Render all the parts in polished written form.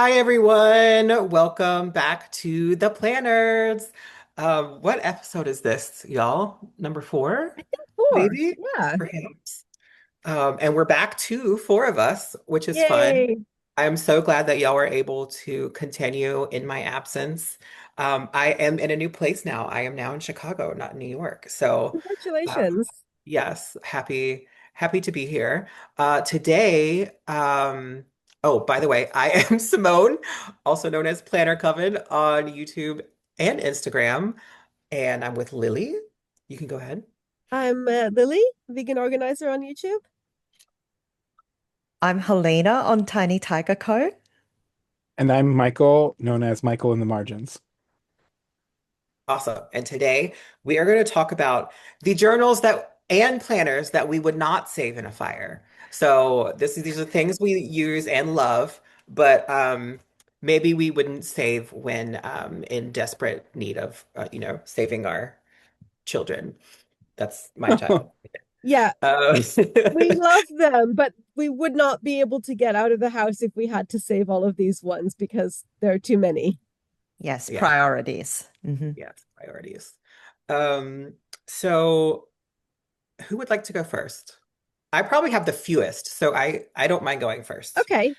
Hi, everyone. Welcome back to the Planners. What episode is this, y'all? Number four, I think four. maybe? Yeah. Perhaps. And we're back to four of us, which is fun. Yay. I'm so glad that y'all were able to continue in my absence. I am in a new place now. I am now in Chicago, not in New York. So, uh, Congratulations. yes, happy to be here. Today, oh, by the way, I am Simone, also known as Planner Coven on YouTube and Instagram, and I'm with Lily. You can go ahead. I'm Lily, vegan organizer on YouTube. I'm Helena on Tiny Tiger Co. And I'm Michael, known as Michael in the Margins. Awesome. And today we are going to talk about the journals that and planners that we would not save in a fire. So these are things we use and love, but maybe we wouldn't save when in desperate need of saving our children. That's my child. Yeah, Uh, we love them, but we would not be able to get out of the house if we had to save all of these ones because there are too many. Yes, yeah, priorities. yes, priorities. Um, so who would like to go first? I probably have the fewest, so I don't mind going first. Okay.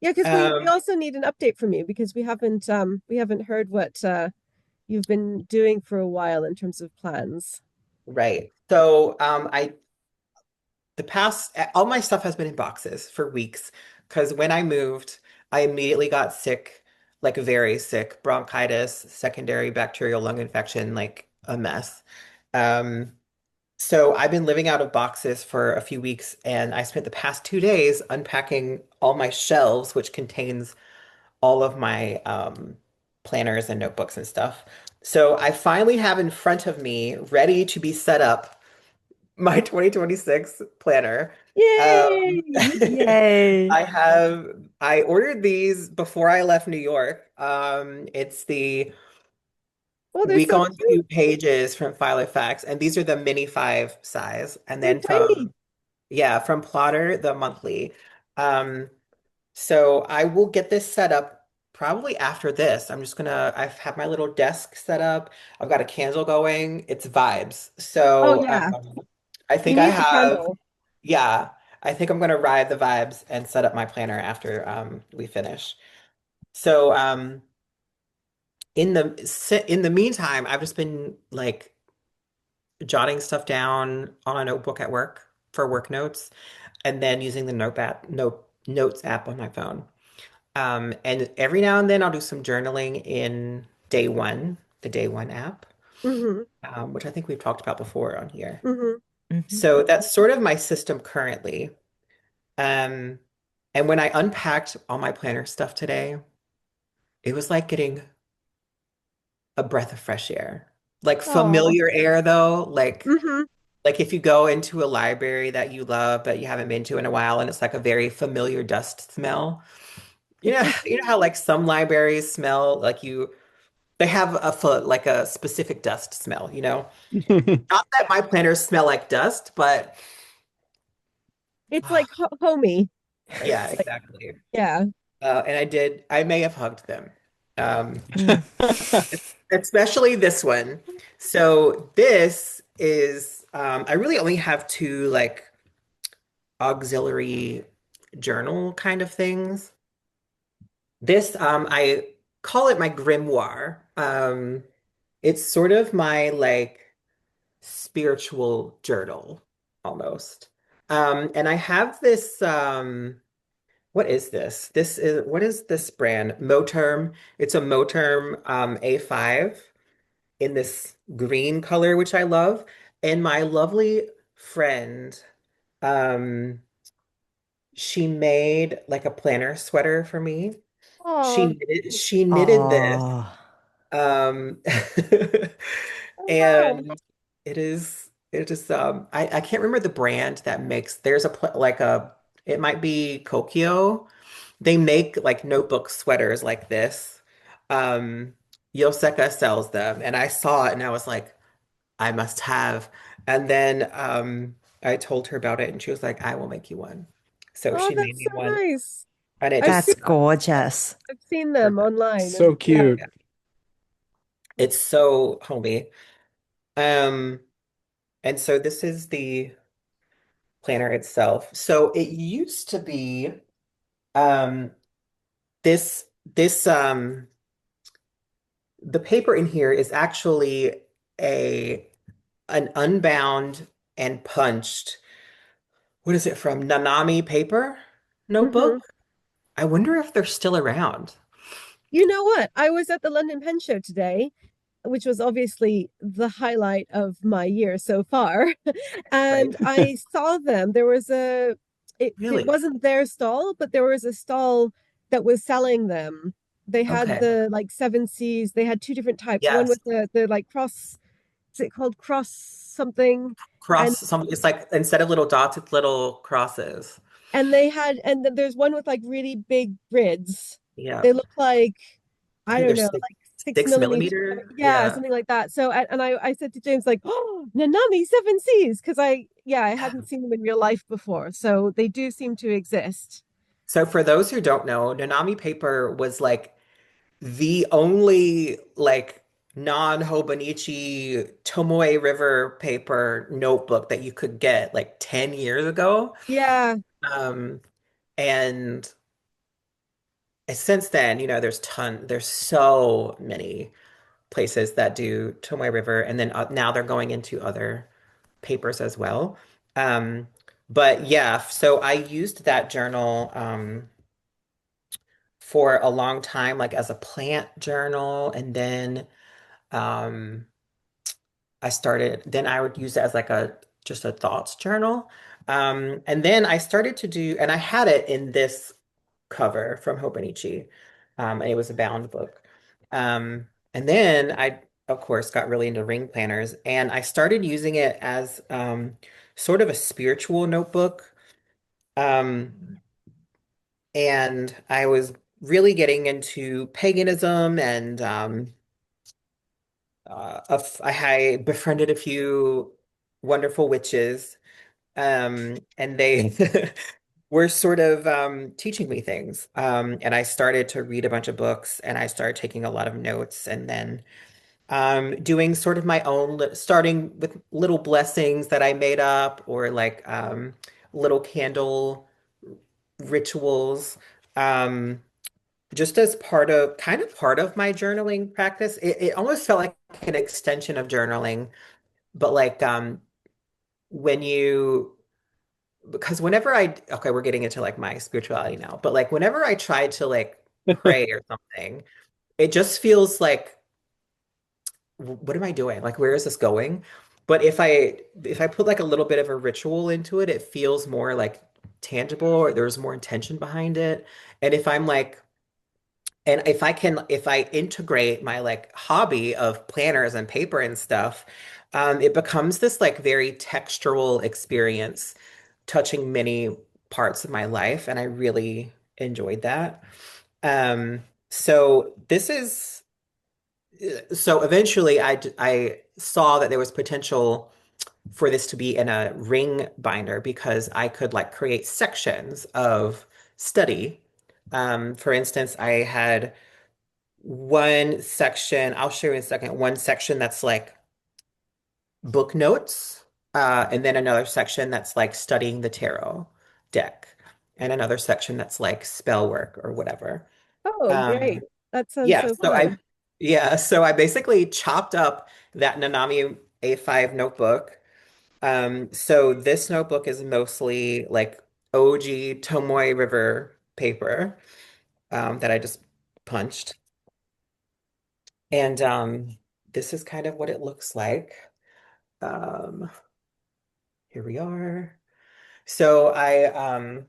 Yeah, because we Um, also need an update from you because we haven't heard what you've been doing for a while in terms of plans. right. So I the past all my stuff has been in boxes for weeks because when I moved, I immediately got sick, like very sick, bronchitis, secondary bacterial lung infection, like a mess. Um, so I've been living out of boxes for a few weeks, and I spent the past 2 days unpacking all my shelves, which contains all of my planners and notebooks and stuff. So I finally have in front of me, ready to be set up, my 2026 planner. Um, Yay! Yay. I ordered these before I left New York. It's the Oh, they're week so on two cute. pages from Filofax, and these are the mini five size. And They're then tiny. from Plotter, the monthly. Um, So I will get this set up probably after this. I've had my little desk set up. I've got a candle going. It's vibes. Oh So yeah, I you think I need the have, candle. yeah, I think I'm gonna ride the vibes and set up my planner after we finish. So in the meantime, I've just been like jotting stuff down on a notebook at work for work notes, and then using the notes app on my phone. And every now and then I'll do some journaling in Day One, the Day One app, Hmm. which I think we've talked about before on here. Hmm. Hmm. So that's sort of my system currently. Um, and when I unpacked all my planner stuff today, it was like getting a breath of fresh air. Like Oh. familiar air though, Hmm. like if you go into a library that you love but you haven't been to in a while and it's like a very familiar dust smell. You know how like some libraries smell like they have like a specific dust smell, you know? Not that my planners smell like dust, but It's like homey. yeah, Like, exactly. yeah. And I may have hugged them. Um, Mm. especially this one. So this is, I really only have two like auxiliary journal kind of things. This, I call it my grimoire. It's sort of my like spiritual journal almost. And I have this what is this? What is this brand? Moterm. It's a Moterm A5 in this green color, which I love. And my lovely friend, um, she made like a planner sweater for me. Oh, She knitted this. Oh, Um, oh wow. and it is I can't remember the brand that makes there's like a it might be Kokio. They make like notebook sweaters like this. Um Yoseka sells them and I saw it and I was like, I must have. And then I told her about it and she was like, I will make you one. So Oh, she made that's me so one. nice. And it I've just That's seen gorgeous. I've seen them perfect. online So and yeah. cute. Yeah. It's so homey. Um, and so this is the planner itself. So it used to be um this the paper in here is actually a an unbound and punched, what is it from? Nanami paper Hmm. notebook. I wonder if they're still around. You know what? I was at the London Pen Show today, which was obviously the highlight of my year so far. Right? And I saw them. There was it Really? wasn't their stall, but there was a stall that was selling them. They had Okay. the like seven C's. They had two different types. One Yes. with the like cross, is it called cross something? And It's like instead of little dots, it's little crosses. they had there's one with like really big grids. Yeah. They look like I I think don't there's know, six, like six six millimeters. millimeter. Yeah, Yeah. something like that. So, and I said to James, like, oh, Nanami Seven Seas, because I hadn't seen them in real life before. So they do seem to exist. So for those who don't know, Nanami paper was like the only like non-Hobonichi Tomoe River paper notebook that you could get like 10 years ago. Yeah. Um, and since then, there's so many places that do Tomoe River, and then now they're going into other papers as well. Um, but yeah, so I used that journal for a long time, like as a plant journal, and then um, then I would use it as like a just a thoughts journal. And then I started to do, and I had it in this cover from Hobonichi. And it was a bound book. And then I, of course, got really into ring planners, and I started using it as sort of a spiritual notebook. Um, and I was really getting into paganism and I befriended a few wonderful witches, and they were sort of teaching me things. And I started to read a bunch of books, and I started taking a lot of notes, and then doing sort of my own, starting with little blessings that I made up, or like little candle rituals. Um, just as kind of part of my journaling practice. It almost felt like an extension of journaling, but like when you because okay, we're getting into like my spirituality now, but like whenever I try to like pray or something, it just feels like, what am I doing? Like, where is this going? But if I put like a little bit of a ritual into it, it feels more like tangible, or there's more intention behind it. And if I integrate my like hobby of planners and paper and stuff, it becomes this like very textural experience touching many parts of my life, and I really enjoyed that. Um, so this is so eventually I saw that there was potential for this to be in a ring binder, because I could like create sections of study. For instance, I had one section, I'll show you in a second, one section that's like book notes, and then another section that's like studying the tarot deck, and another section that's like spell work or whatever. Oh, great. Um, That sounds yeah, so fun. so I basically chopped up that Nanami A5 notebook. So this notebook is mostly like OG Tomoe River paper that I just punched. And this is kind of what it looks like. Um, Here we are. So I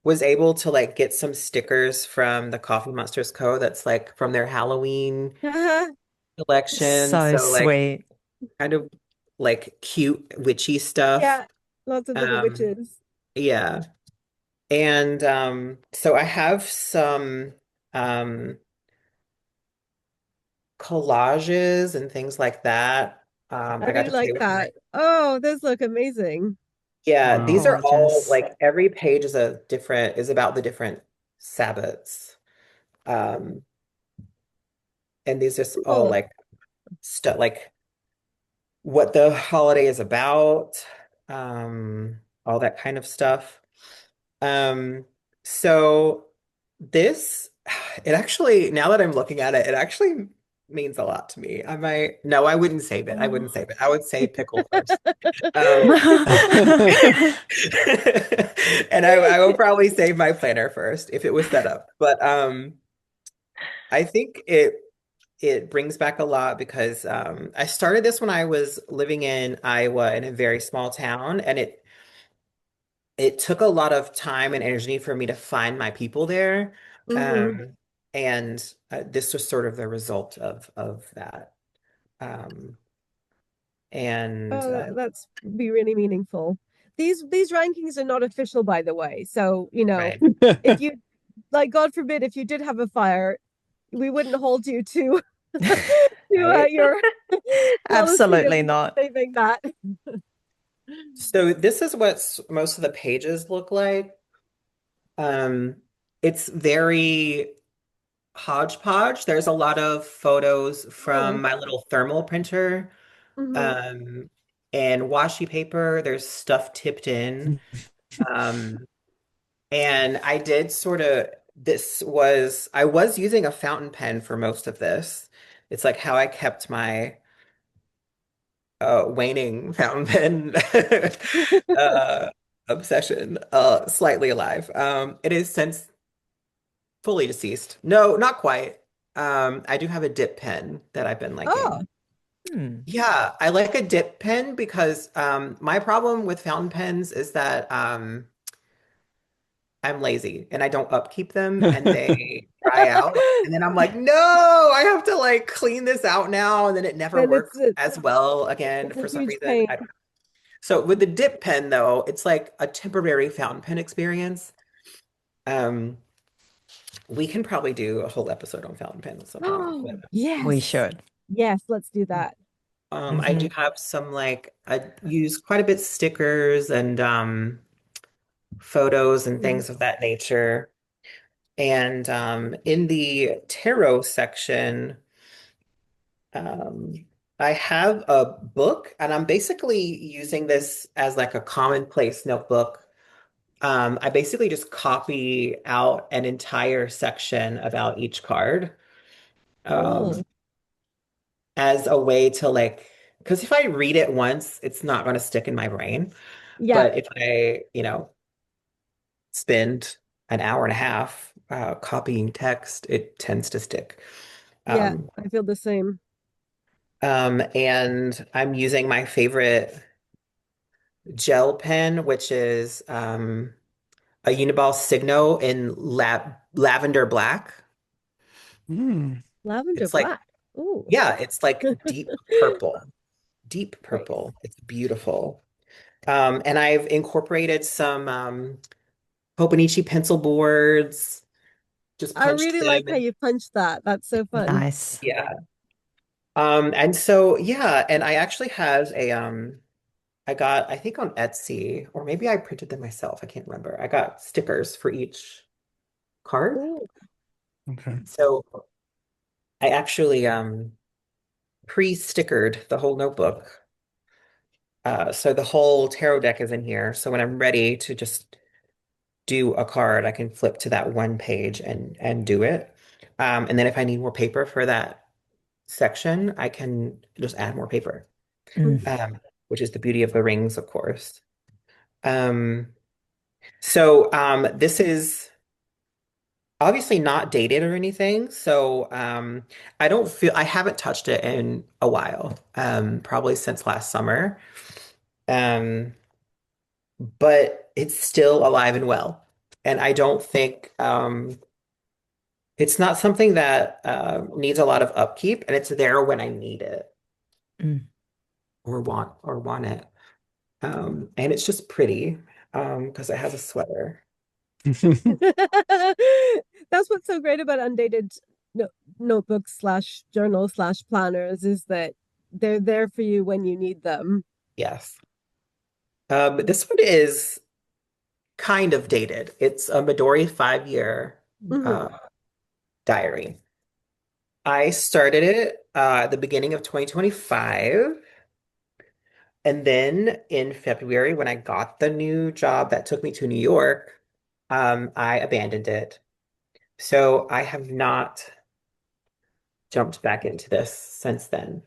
was able to like get some stickers from the Coffee Monsters Co. that's like from their Halloween collection. So So like sweet. kind of like cute witchy stuff. Yeah, lots of little Um, witches. yeah. And so I have some um collages and things like that. I I got really to play like with my that. Oh, those look amazing. Yeah, these Wow. are all Gorgeous. like every page is about the different sabbats. Um, and these just all Cool. like stuff like what the holiday is about, all that kind of stuff. Um, so this, it actually, now that I'm looking at it, it actually means a lot to me. I might, no, I wouldn't save it. I Oh. wouldn't save it. I would say pickle first. Um, and I will probably save my planner first if it was set up. But I think it brings back a lot because I started this when I was living in Iowa in a very small town, and it took a lot of time and energy for me to find my people there. Hmm. Um, and this was sort of the result of that. Um, and Oh, that's be really meaningful. These rankings are not official, by the way. So, right. if you like, God forbid, if you did have a fire, we wouldn't hold you to Right. your policy of Absolutely not. saving that. So this is what most of the pages look like. Um, it's very hodgepodge. There's a lot of photos from Oh. my little thermal printer, Hmm. um, and washi paper. There's stuff tipped in. Um, and I did sort of, I was using a fountain pen for most of this. It's like how I kept my waning fountain pen uh, obsession slightly alive. It is since fully deceased. No, not quite. I do have a dip pen that I've been Oh, liking. Hmm. Yeah, I like a dip pen because my problem with fountain pens is that I'm lazy and I don't upkeep them and they dry out. And then I'm like, no, I have to like clean this out now. And then it never and works as well again it's a for some huge reason. pain. So with the dip pen though, it's like a temporary fountain pen experience. Um, we can probably do a whole episode on fountain pens sometime. Oh, But We yes. should. Yes, let's do that. I do Hmm. have some like I use quite a bit stickers and photos and Mm. things of that nature. And in the tarot section, um, I have a book, and I'm basically using this as like a commonplace notebook. I basically just copy out an entire section about each card, um, Cool. as a way to like, because if I read it once, it's not going to stick in my brain. Yeah, But if I, spend an hour and a half copying text, it tends to stick. yeah, Um, I feel the same. and I'm using my favorite gel pen, which is a Uniball Signo in lavender black. Hmm. Lavender It's like, black. Ooh. yeah, it's like deep purple, deep Nice. purple. It's beautiful. And I've incorporated some Hobonichi pencil boards, just I punched really them like how and you punched that. That's so fun. Nice. yeah. And so yeah, and I actually have I got I think on Etsy or maybe I printed them myself. I can't remember. I got stickers for each card. Ooh. Okay. So I actually pre-stickered the whole notebook. So the whole tarot deck is in here. So when I'm ready to just do a card, I can flip to that one page and do it. And then if I need more paper for that section, I can just add more paper. Mm. Mhm. Which is the beauty of the rings, of course. Um, so this is obviously not dated or anything. So I haven't touched it in a while, probably since last summer. Um, but it's still alive and well. And I don't think it's not something that needs a lot of upkeep, and it's there when I need it Mm. or want it. And it's just pretty because it has a sweater. That's what's so great about undated no notebooks slash journal slash planners is that they're there for you when you need them. Yes. This one is kind of dated. It's a Midori 5 year. Hmm. uh, diary. I started it at the beginning of 2025. And then in February, when I got the new job that took me to New York, I abandoned it. So I have not jumped back into this since then.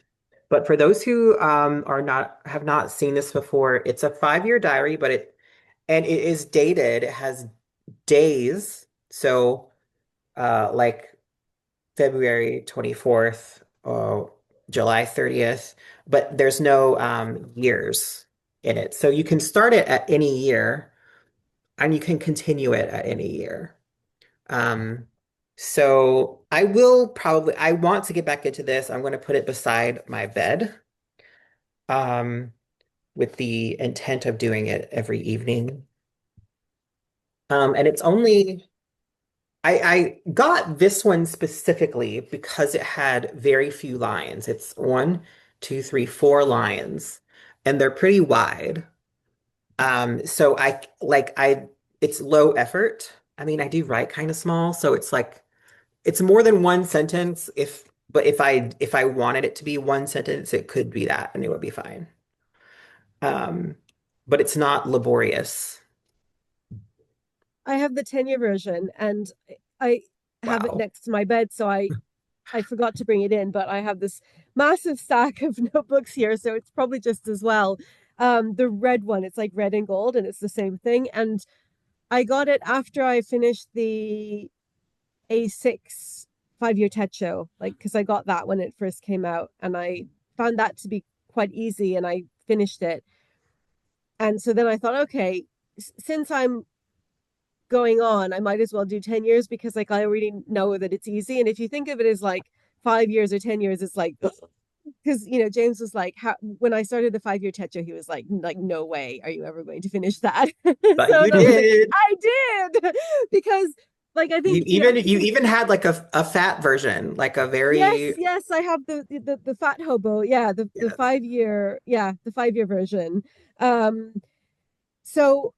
But for those who are not have not seen this before, it's a 5-year diary, but it is dated. It has days. So like February 24th or July 30th, but there's no years in it. So you can start it at any year and you can continue it at any year. Um, so I want to get back into this. I'm going to put it beside my bed, um, with the intent of doing it every evening. And it's only, I got this one specifically because it had very few lines. It's one, two, three, 4 lines, and they're pretty wide. So it's low effort. I mean, I do write kind of small, so it's like it's more than one sentence but if I wanted it to be one sentence, it could be that and it would be fine. Um, but it's not laborious. I have the 10-year version and I have it Wow. next to my bed, so I forgot to bring it in, but I have this massive stack of notebooks here, so it's probably just as well. The red one, it's like red and gold, and it's the same thing. And I got it after I finished the A6 5-year TED show, like because I got that when it first came out, and I found that to be quite easy, and I finished it. And so then I thought, okay, since I'm going on, I might as well do 10 years because like I already know that it's easy. And if you think of it as like 5 years or 10 years, it's like because James was like, how when I started the 5-year tetra, he was like no way are you ever going to finish that. But So you and I was like, did. I did because like I You think even you you can. even had like a fat version, like a Yes, very yes, I have the fat hobo, yeah, the yes. 5-year, yeah, the 5-year version. um so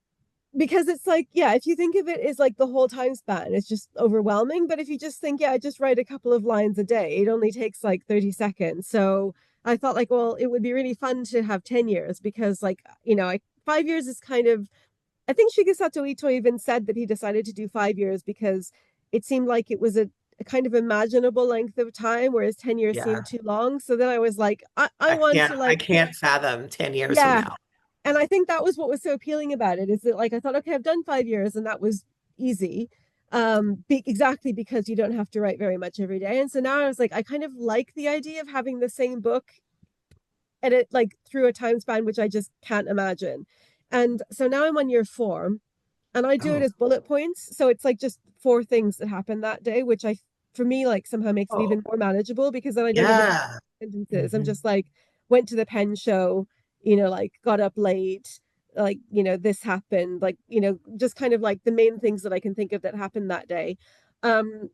because it's like, yeah, if you think of it as like the whole time span, it's just overwhelming. But if you just think, yeah, I just write a couple of lines a day, it only takes like 30 seconds. So I thought like, well, it would be really fun to have 10 years because like, 5 years is kind of, I think Shigesato Ito even said that he decided to do 5 years because it seemed like it was a kind of imaginable length of time, whereas 10 years Yeah. seemed too long. So then I was like, I I want can't to I like, can't fathom 10 years from yeah, now. and I think that was what was so appealing about it is that like I thought, okay, I've done 5 years and that was easy. Exactly because you don't have to write very much every day. And so now I was like, I kind of like the idea of having the same book and it like through a time span which I just can't imagine. And so now I'm on year 4 and I do it Oh. as bullet points. So it's like just 4 things that happened that day, which I for me like somehow makes it Oh. even more manageable because then I don't even Yeah. sentences. I'm Hmm. just like, went to the pen show, like got up late, like, this happened, like, just kind of like the main things that I can think of that happened that day. Um,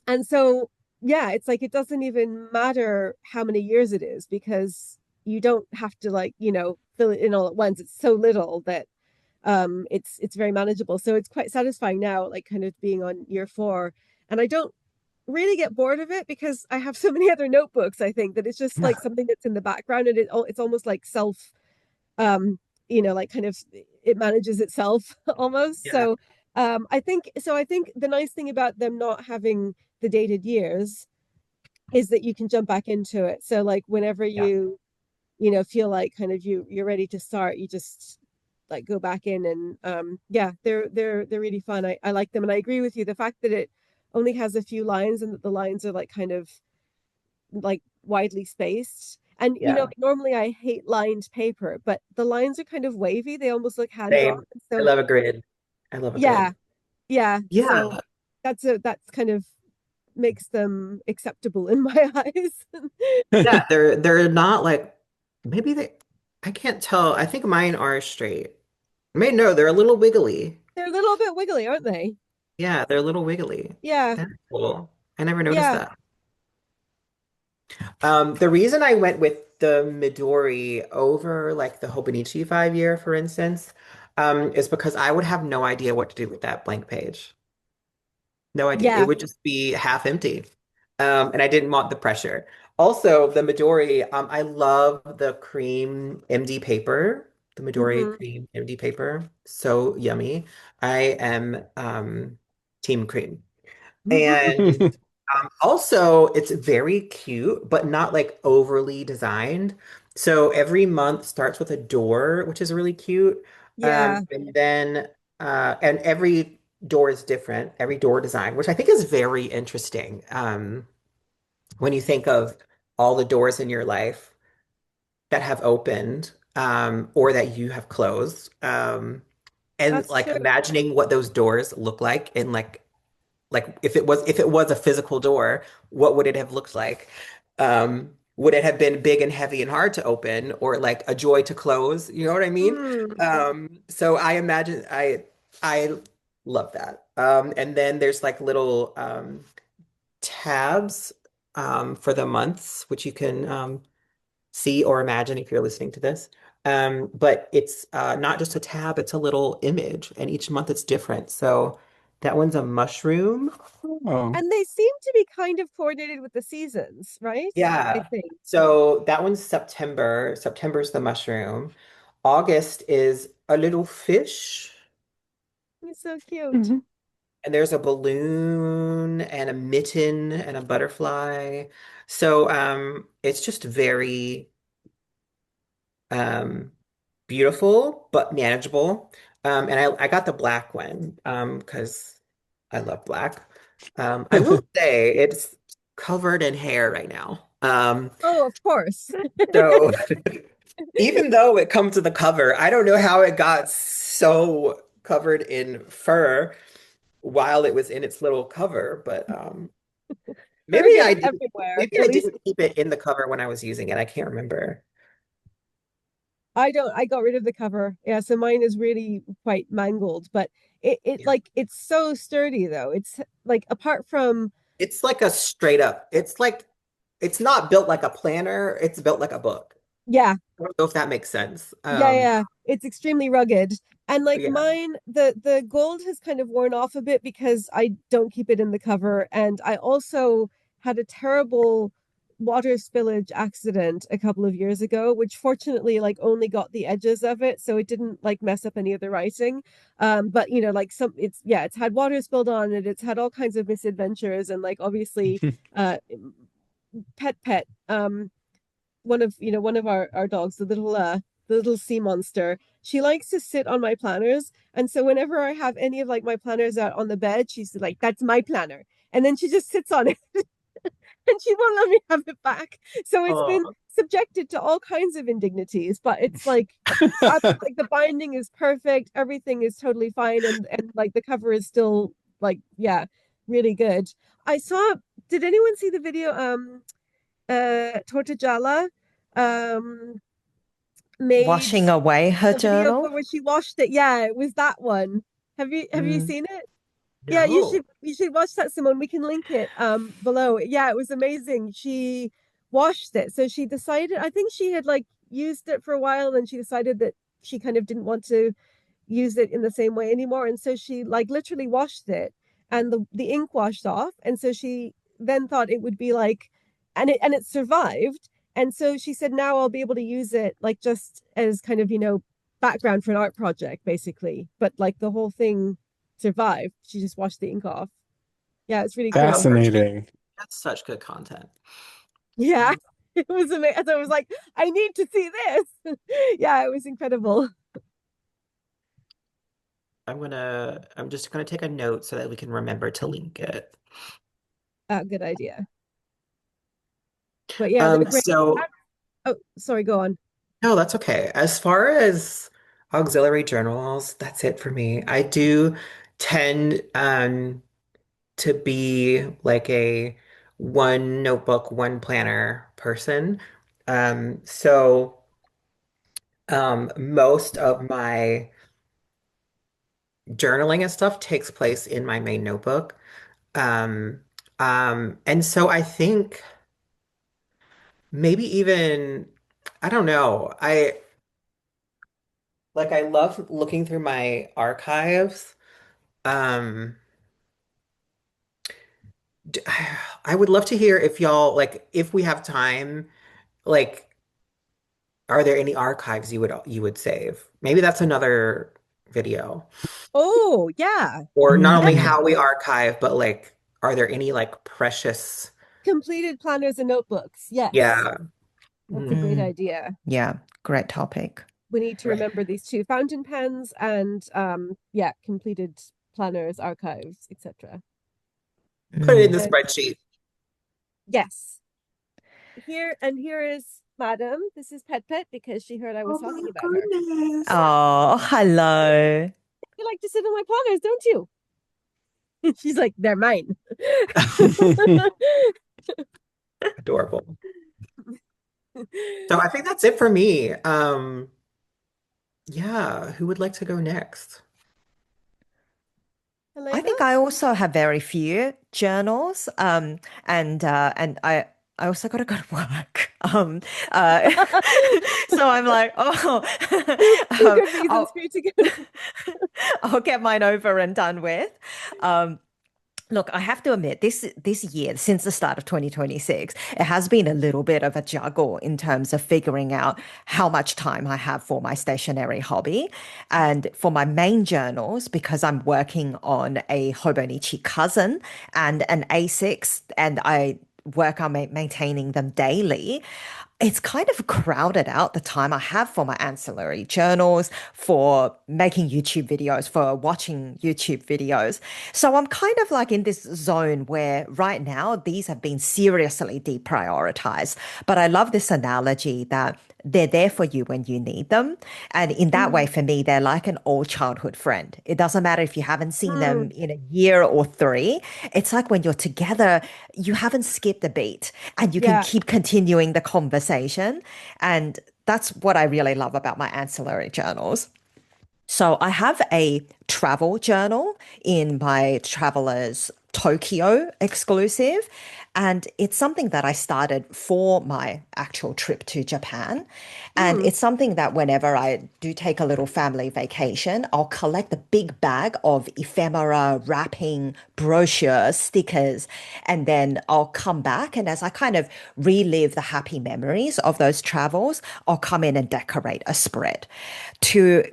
and so, yeah, it's like it doesn't even matter how many years it is because you don't have to like, fill it in all at once. It's so little that it's very manageable. So it's quite satisfying now, like kind of being on year 4. And I don't really get bored of it because I have so many other notebooks, I think, that it's just like Yeah. something that's in the background and it's almost like self like kind of it manages itself almost. Yeah. So I think the nice thing about them not having the dated years is that you can jump back into it. So like whenever Yeah. feel like kind of you're ready to start, you just like go back in and yeah, they're really fun. I like them and I agree with you. The fact that it only has a few lines and that the lines are like kind of like widely spaced. And Yeah. normally I hate lined paper, but the lines are kind of wavy. They almost look hand drawn. Same. I So love a grid. I love a yeah, grid. yeah. So Yeah. that's kind of makes them acceptable in my eyes. Yeah, they're not like maybe they I can't tell. I think mine are straight. May no, they're a little wiggly. They're a little bit wiggly, aren't they? Yeah, they're a little wiggly. Yeah, That's cool. I never noticed yeah. that. The reason I went with the Midori over like the Hobonichi 5-year, for instance, is because I would have no idea what to do with that blank page. No idea. It Yeah. would just be half empty. And I didn't want the pressure. Also, the Midori, I love the cream MD paper, the Midori Hmm. cream MD paper. So yummy. I am team cream. And also, it's very cute, but not like overly designed. So every month starts with a door, which is really cute. Yeah, And then, and every door is different, every door design, which I think is very interesting. When you think of all the doors in your life that have opened, or that you have closed, and that's like true. imagining what those doors look like in like if it was a physical door, what would it have looked like? Would it have been big and heavy and hard to open, or like a joy to close? You know what I mean? Hmm. So I imagine I love that. And then there's like little tabs for the months, which you can see or imagine if you're listening to this. But it's not just a tab, it's a little image, and each month it's different. So that one's a mushroom. Oh. And they seem to be kind of coordinated with the seasons, right? I Yeah. think. So that one's September. September's the mushroom. August is a little fish. It's so cute. Mhm. And there's a balloon and a mitten and a butterfly. So it's just very um beautiful but manageable. And I got the black one because I love black. I will say it's covered in hair right now. Oh, of course. So even though it comes to the cover, I don't know how it got so covered in fur while it was in its little cover, but Fur maybe I gets didn't everywhere. maybe At I least didn't keep it in the cover when I was using it. I can't remember. I don't. I got rid of the cover. Yeah, so mine is really quite mangled, but it Yeah. like it's so sturdy though. It's like apart from It's like a straight up, it's like it's not built like a planner, it's built like a book. yeah, I don't know if that makes sense. yeah, it's extremely rugged. And like Yeah. mine, the gold has kind of worn off a bit because I don't keep it in the cover. And I also had a terrible water spillage accident a couple of years ago, which fortunately like only got the edges of it, so it didn't like mess up any of the writing. But you know, like some it's yeah, it's had water spilled on it, it's had all kinds of misadventures, and like obviously uh pet one of one of our dogs, the little sea monster, she likes to sit on my planners. And so whenever I have any of like my planners out on the bed, she's like, that's my planner. And then she just sits on it and she won't let me have it back. So it's been Oh, subjected to all kinds of indignities, but it's like the binding is perfect, everything is totally fine, and like the cover is still like yeah, really good. I saw did anyone see the video Tortajala um made Washing away her a video journal. for where she washed it. Yeah, it was that one. Have you Mm. seen it? Yeah, no. you should watch that, Simone. We can link it below. Yeah, it was amazing. She washed it. So she decided, I think she had like used it for a while and she decided that she kind of didn't want to use it in the same way anymore. And so she like literally washed it and the ink washed off. And so she then thought it would be like and it survived. And so she said, now I'll be able to use it like just as kind of, background for an art project, basically. But like the whole thing survived. She just washed the ink off. Yeah, it's really I love cool. her. Fascinating. That's such good content. Yeah. It was amazing. So I was like, I need to see this. Yeah, it was incredible. I'm just gonna take a note so that we can remember to link it. Good idea. But yeah, they're great. So Oh, sorry, go on. no, that's okay. As far as auxiliary journals, that's it for me. I do tend to be like a one notebook, one planner person. So most of my journaling and stuff takes place in my main notebook. Um, and so I think maybe even I don't know. I love looking through my archives. Um, d- I would love to hear if y'all like if we have time, like are there any archives you would save? Maybe that's another video. Oh, yeah, Or not only Mm. how we definitely. archive, but like are there any like precious Completed planners and notebooks. Yes, yeah. that's a Mm, great Mm. idea. Yeah, great topic. We need to right. remember these two fountain pens and yeah, completed planners, archives, etc. Put it in Mm. the And spreadsheet. yes, here is Madam. This is Pet Pet because she heard I was Oh my talking about her. goodness. Oh, hello. You like to sit on my planners, don't you? She's like, they're mine. Adorable. So I think that's it for me. Yeah, who would like to go next? I Helena? think I also have very few journals, and I also got to go to work. Uh, so I'm like, oh, Two good reasons I'll for you to go. I'll get mine over and done with. Um, Look, I have to admit, this year, since the start of 2026, it has been a little bit of a juggle in terms of figuring out how much time I have for my stationery hobby. And for my main journals, because I'm working on a Hobonichi cousin and an A6, and I work on maintaining them daily, it's kind of crowded out the time I have for my ancillary journals, for making YouTube videos, for watching YouTube videos. So I'm kind of like in this zone where right now these have been seriously deprioritized. But I love this analogy that they're there for you when you need them. And in that way, Mm, for me, they're like an old childhood friend. It doesn't matter if you haven't seen mm, them in a year or three. It's like when you're together, you haven't skipped a beat and you can yeah. keep continuing the conversation. And that's what I really love about my ancillary journals. So I have a travel journal in my Travelers Tokyo exclusive. And it's something that I started for my actual trip to Japan. And Mm, it's something that whenever I do take a little family vacation, I'll collect a big bag of ephemera, wrapping, brochures, stickers, and then I'll come back. And as I kind of relive the happy memories of those travels, I'll come in and decorate a spread to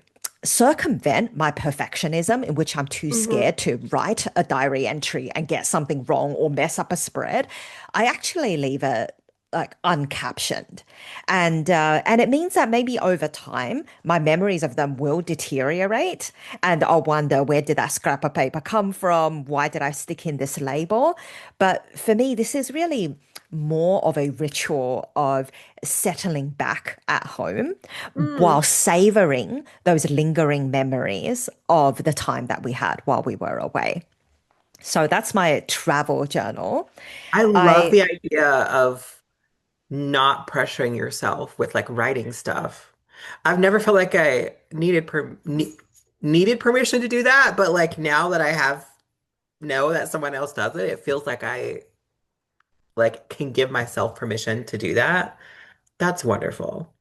circumvent my perfectionism, in which I'm too hmm scared to write a diary entry and get something wrong or mess up a spread. I actually leave it like uncaptioned, and it means that maybe over time my memories of them will deteriorate, and I'll wonder, where did that scrap of paper come from? Why did I stick in this label? But for me, this is really more of a ritual of settling back at home mm. while savoring those lingering memories of the time that we had while we were away. So that's my travel journal. I love I the idea of not pressuring yourself with like writing stuff. I've never felt like I needed permission to do that, but like now that I have know that someone else does it, it feels like I like can give myself permission to do that. That's wonderful.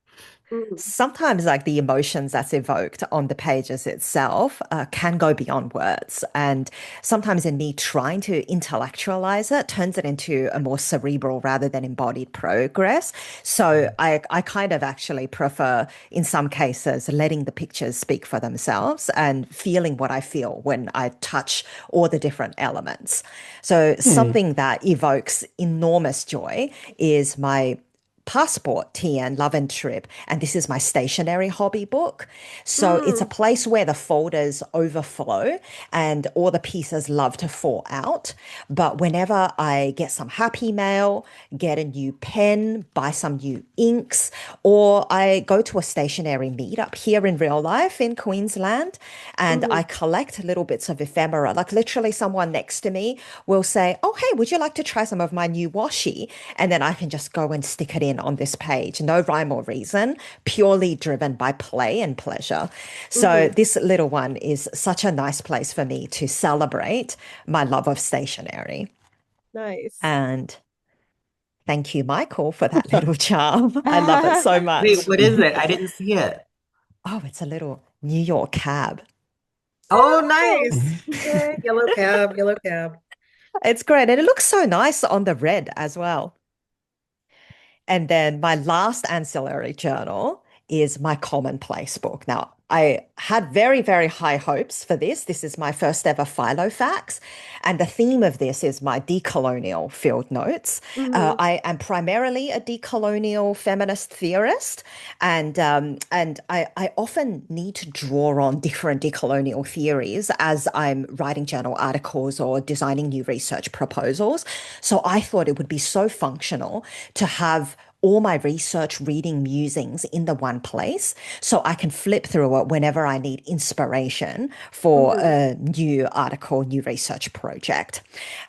Mm, Sometimes like the emotions that's evoked on the pages itself can go beyond words, and sometimes in me trying to intellectualize it turns it into a more cerebral rather than embodied progress. So I kind of actually prefer in some cases letting the pictures speak for themselves and feeling what I feel when I touch all the different elements. So Hmm. something that evokes enormous joy is my passport, TN Love and Trip, and this is my stationery hobby book. So it's a mm, place where the folders overflow and all the pieces love to fall out. But whenever I get some happy mail, get a new pen, buy some new inks, or I go to a stationery meetup here in real life in Queensland and hmm I collect little bits of ephemera, like literally someone next to me will say, "Oh, hey, would you like to try some of my new washi?" And then I can just go and stick it in on this page. No rhyme or reason, purely driven by play and pleasure. So hmm this little one is such a nice place for me to celebrate my love of stationery. Nice. And thank you, Michael, for that little charm. I love it so Wait, much. what is it? I didn't see it. Oh, it's a little New York cab. Oh, Oh, nice. Yay, yellow cab, yellow cab. It's great. And it looks so nice on the red as well. And then my last ancillary journal is my commonplace book. Now, I had very, very high hopes for this. This is my first ever Filofax. And the theme of this is my decolonial field notes. Hmm. I am primarily a decolonial feminist theorist. And I often need to draw on different decolonial theories as I'm writing journal articles or designing new research proposals. So I thought it would be so functional to have all my research reading musings in the one place so I can flip through it whenever I need inspiration for Hmm. a new article, new research project.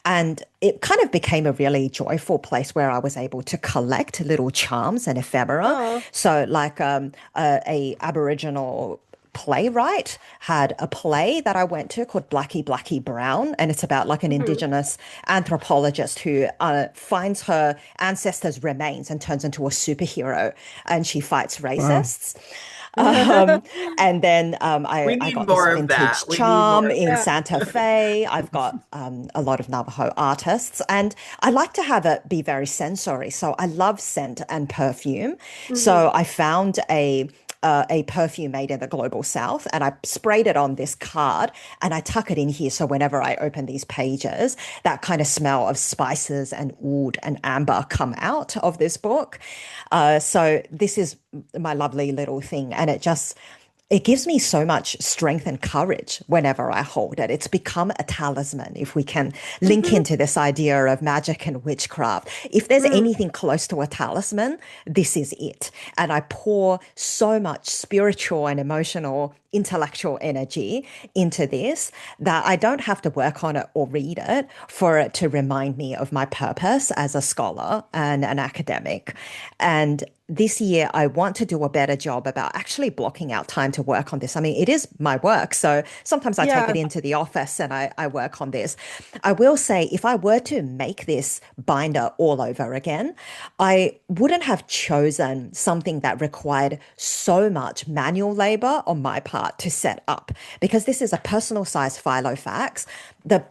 And it kind of became a really joyful place where I was able to collect little charms and ephemera. Oh. So, like a Aboriginal playwright had a play that I went to called Blackie Blackie Brown, and it's about like an Hmm. indigenous anthropologist who finds her ancestors' remains and turns into a superhero, and she fights Wow. racists. Um, and then We I need got this more of vintage that. We need more charm of in Yeah. Santa Fe. I've got a lot of Navajo artists, and I like to have it be very sensory. So I love scent and perfume. Hmm. So I found a perfume made in the global south, and I sprayed it on this card, and I tuck it in here. So whenever I open these pages, that kind of smell of spices and oud and amber come out of this book. So this is my lovely little thing, and it gives me so much strength and courage whenever I hold it. It's become a talisman, if we can link Hmm. into this idea of magic and witchcraft. If there's Hmm. anything close to a talisman, this is it. And I pour so much spiritual and emotional, intellectual energy into this that I don't have to work on it or read it for it to remind me of my purpose as a scholar and an academic. And this year, I want to do a better job about actually blocking out time to work on this. I mean, it is my work. So sometimes I take Yeah. it into the office and I work on this. I will say, if I were to make this binder all over again, I wouldn't have chosen something that required so much manual labor on my part to set up because this is a personal size Filofax. The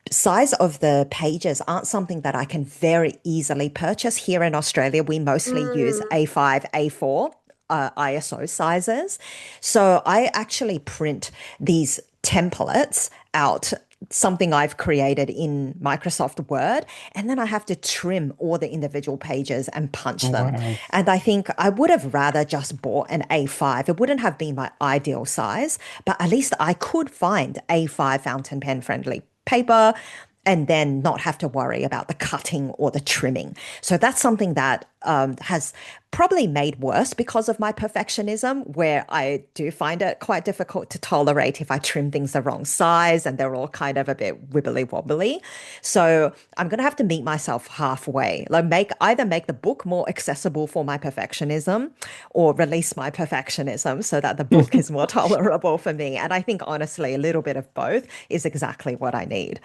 size of the pages aren't something that I can very easily purchase. Here in Australia, we mostly use Mm. A5, A4 ISO sizes. So I actually print these templates out, something I've created in Microsoft Word, and then I have to trim all the individual pages and punch Oh, them. wow. And I think I would have rather just bought an A5. It wouldn't have been my ideal size, but at least I could find A5 fountain pen friendly paper and then not have to worry about the cutting or the trimming. So that's something that has probably made worse because of my perfectionism, where I do find it quite difficult to tolerate if I trim things the wrong size and they're all kind of a bit wibbly wobbly. So I'm going to have to meet myself halfway, like make the book more accessible for my perfectionism or release my perfectionism so that the book is more tolerable for me. And I think honestly, a little bit of both is exactly what I need.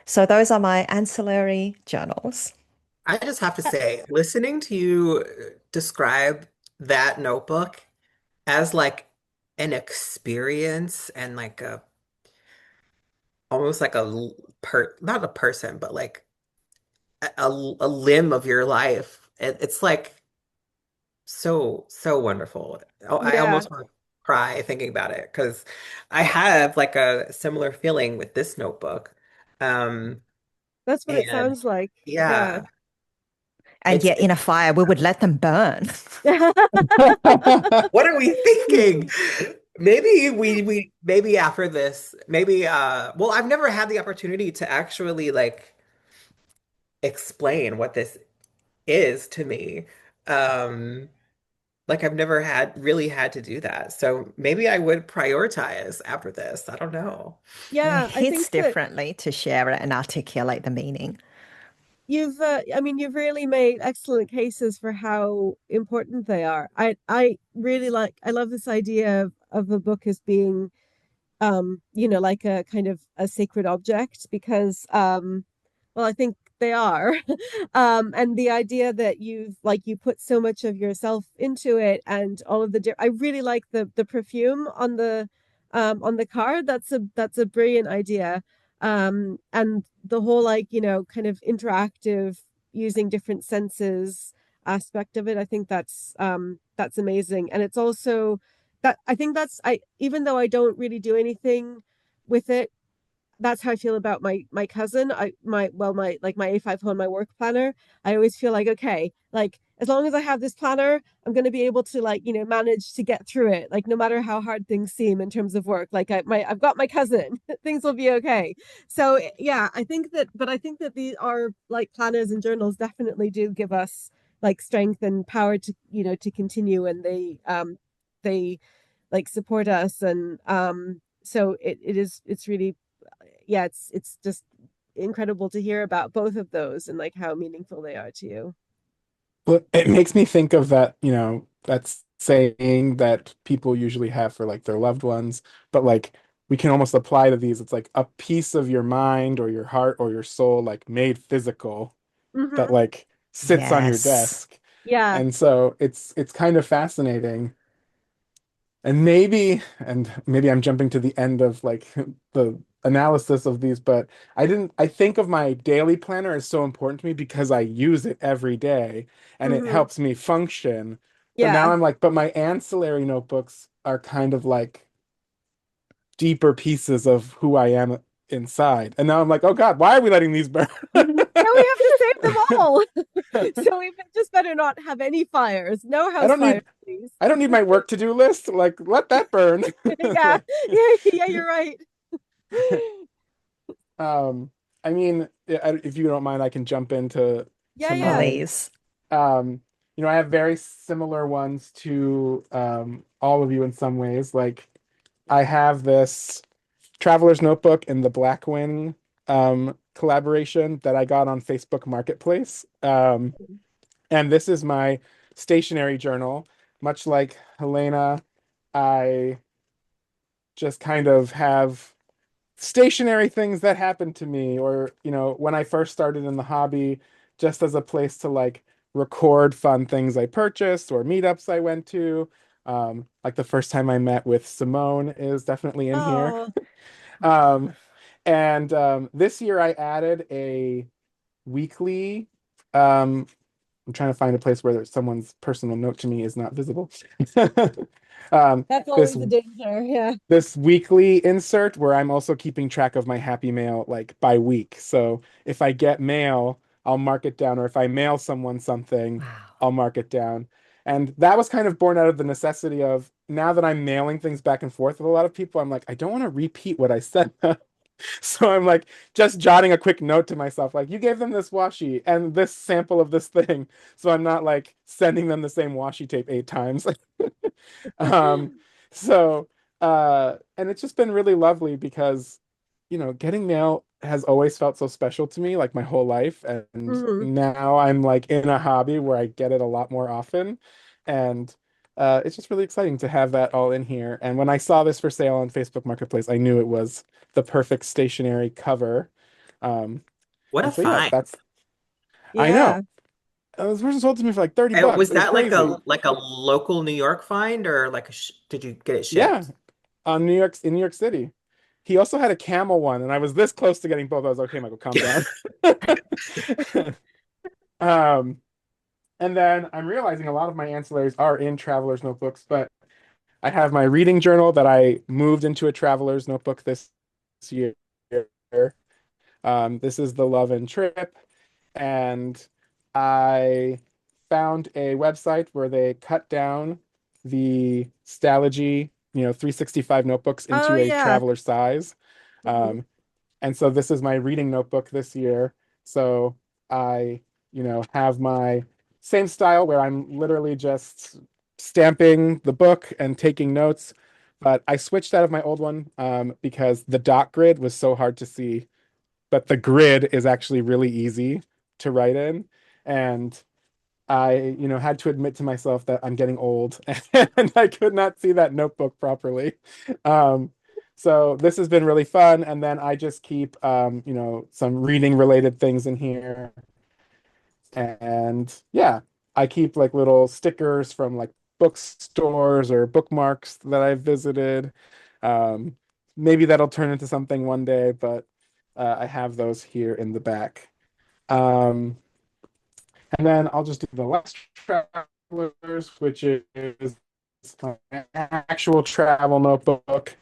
So those are my ancillary journals. I just have to say, listening to you describe that notebook as like an experience and like a almost like not a person, but like a limb of your life. It's like so wonderful. Oh, I Yeah. almost want to cry thinking about it because I have like a similar feeling with this notebook. Um, That's what it and sounds like. Yeah. yeah, And yet, in it's a fire, we would let them burn. what are we thinking? Maybe we maybe after this, maybe well, I've never had the opportunity to actually like explain what this is to me. Um, like I've never had really had to do that. So maybe I would prioritize after this. I don't know. It Yeah, I hits think that differently to share it and articulate the meaning. I mean, you've really made excellent cases for how important they are. I really I love this idea of a book as being like a kind of a sacred object because well, I think they are. And the idea that you put so much of yourself into it and all of I really like the perfume on the card. That's a brilliant idea. And the whole like, kind of interactive using different senses aspect of it, I think that's amazing. And it's also that I think that's I even though I don't really do anything with it, that's how I feel about my cousin. My like my A5 home, my work planner. I always feel like, okay, like as long as I have this planner, I'm going to be able to like, manage to get through it. Like no matter how hard things seem in terms of work, like I've got my cousin, things will be okay. So yeah, I think that these are like planners and journals definitely do give us like strength and power to, to continue, and they like support us. And so it's really, yeah, it's just incredible to hear about both of those and like how meaningful they are to you. Well, it makes me think of that, that saying that people usually have for like their loved ones, but like we can almost apply to these. It's like a piece of your mind or your heart or your soul, like made physical, that Hmm. like sits on your Yes. desk. Yeah. And so it's kind of fascinating. And maybe I'm jumping to the end of like the analysis of these, but I think of my daily planner as so important to me because I use it every day and it Hmm. helps me function. But now Yeah. I'm like, but my ancillary notebooks are kind of like deeper pieces of who I am inside. And now I'm like, oh God, why are we letting these burn? Now we have to save them all. So we just better not have any fires. No I house don't fires, need please. I don't need my work to-do list. Like, let that burn. Yeah. Like, Yeah, you're right. I mean, if you don't mind, I can jump into Yeah, to yeah. mine. Please. Um, I have very similar ones to all of you in some ways. Like, I have this Traveler's Notebook in the Blackwing collaboration that I got on Facebook Marketplace. And this is my stationery journal. Much like Helena, I just kind of have stationary things that happened to me, or when I first started in the hobby, just as a place to like record fun things I purchased or meetups I went to. Like the first time I met with Simone is definitely in here. Oh. um, and this year I added a weekly, um, I'm trying to find a place where someone's personal note to me is not visible. um, That's this always a danger. Yeah. this weekly insert where I'm also keeping track of my happy mail like by week. So if I get mail, I'll mark it down, or if I mail someone something, Wow. I'll mark it down. And that was kind of born out of the necessity of now that I'm mailing things back and forth with a lot of people, I'm like, I don't want to repeat what I said. So I'm like just jotting a quick note to myself, like, you gave them this washi and this sample of this thing. So I'm not like sending them the same washi tape 8 times. Um, so and it's just been really lovely because, getting mail has always felt so special to me, like my whole life. And Hmm. now I'm like in a hobby where I get it a lot more often. And it's just really exciting to have that all in here. And when I saw this for sale on Facebook Marketplace, I knew it was the perfect stationery cover. Um, What a and so yeah, find. I know. Yeah. This person sold it to me for like 30 And bucks. was It was that like crazy. a local New York find or like did you get it Yeah, shipped? in New York City. He also had a camel one, and I was this close to getting both. I was like, okay, Michael, calm down. Um, and then I'm realizing a lot of my ancillaries are in traveler's notebooks, but I have my reading journal that I moved into a traveler's notebook this year. This is the Love and Trip, and I found a website where they cut down the Stalogy, 365 notebooks Oh, into a yeah. traveler size. Hmm. Um, and so this is my reading notebook this year. So I, have my same style where I'm literally just stamping the book and taking notes. But I switched out of my old one because the dot grid was so hard to see, but the grid is actually really easy to write in. And I, had to admit to myself that I'm getting old and I could not see that notebook properly. Um, so this has been really fun. And then I just keep, some reading related things in here. And yeah, I keep like little stickers from like bookstores or bookmarks that I've visited. Um, Maybe that'll turn into something one day, but I have those here in the back. Um, and then I'll just do the last travelers, which is my actual travel notebook.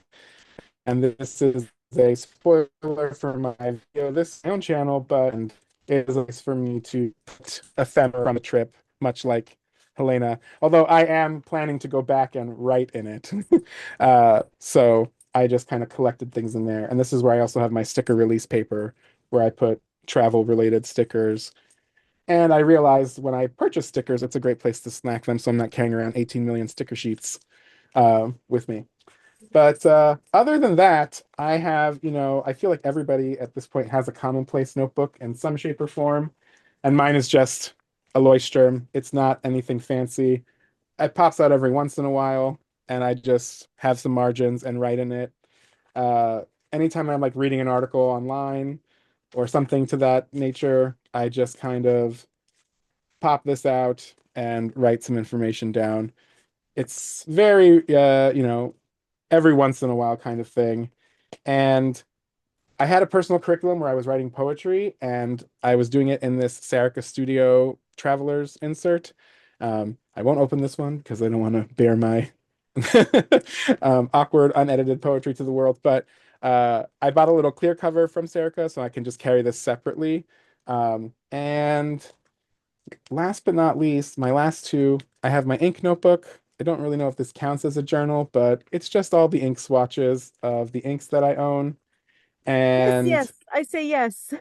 And this is a spoiler for my video, this my own channel, but it is a place for me to put ephemera on the trip, much like Helena. Although I am planning to go back and write in it. So I just kind of collected things in there. And this is where I also have my sticker release paper, where I put travel related stickers. And I realized when I purchase stickers, it's a great place to snack them, so I'm not carrying around 18 million sticker sheets with me. But other than that, I have, I feel like everybody at this point has a commonplace notebook in some shape or form. And mine is just a Leuchtturm. It's not anything fancy. It pops out every once in a while, and I just have some margins and write in it. Uh, Anytime I'm like reading an article online or something to that nature, I just kind of pop this out and write some information down. It's very, every once in a while kind of thing. And I had a personal curriculum where I was writing poetry, and I was doing it in this Serica Studio Travelers insert. I won't open this one because I don't want to bear my awkward, unedited poetry to the world. But I bought a little clear cover from Serica so I can just carry this separately. And last but not least, my last two, I have my ink notebook. I don't really know if this counts as a journal, but it's just all the ink swatches of the inks that I own. Yes, And yes, I say yes.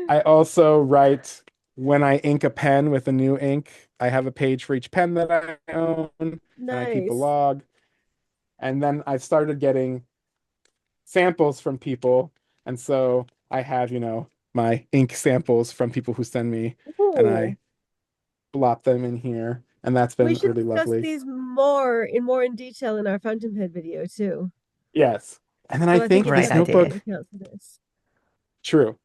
I also write when I ink a pen with a new ink. I have a page for each pen that I own, and I keep a Nice. log. And then I've started getting samples from people. And so I have, my ink samples from people who send me, and Oh, I blot them in here. And that's we been should really discuss lovely. these more in detail in our fountainhead video too. Yes. And then I So I think think it Great this idea. definitely notebook, counts for this. true.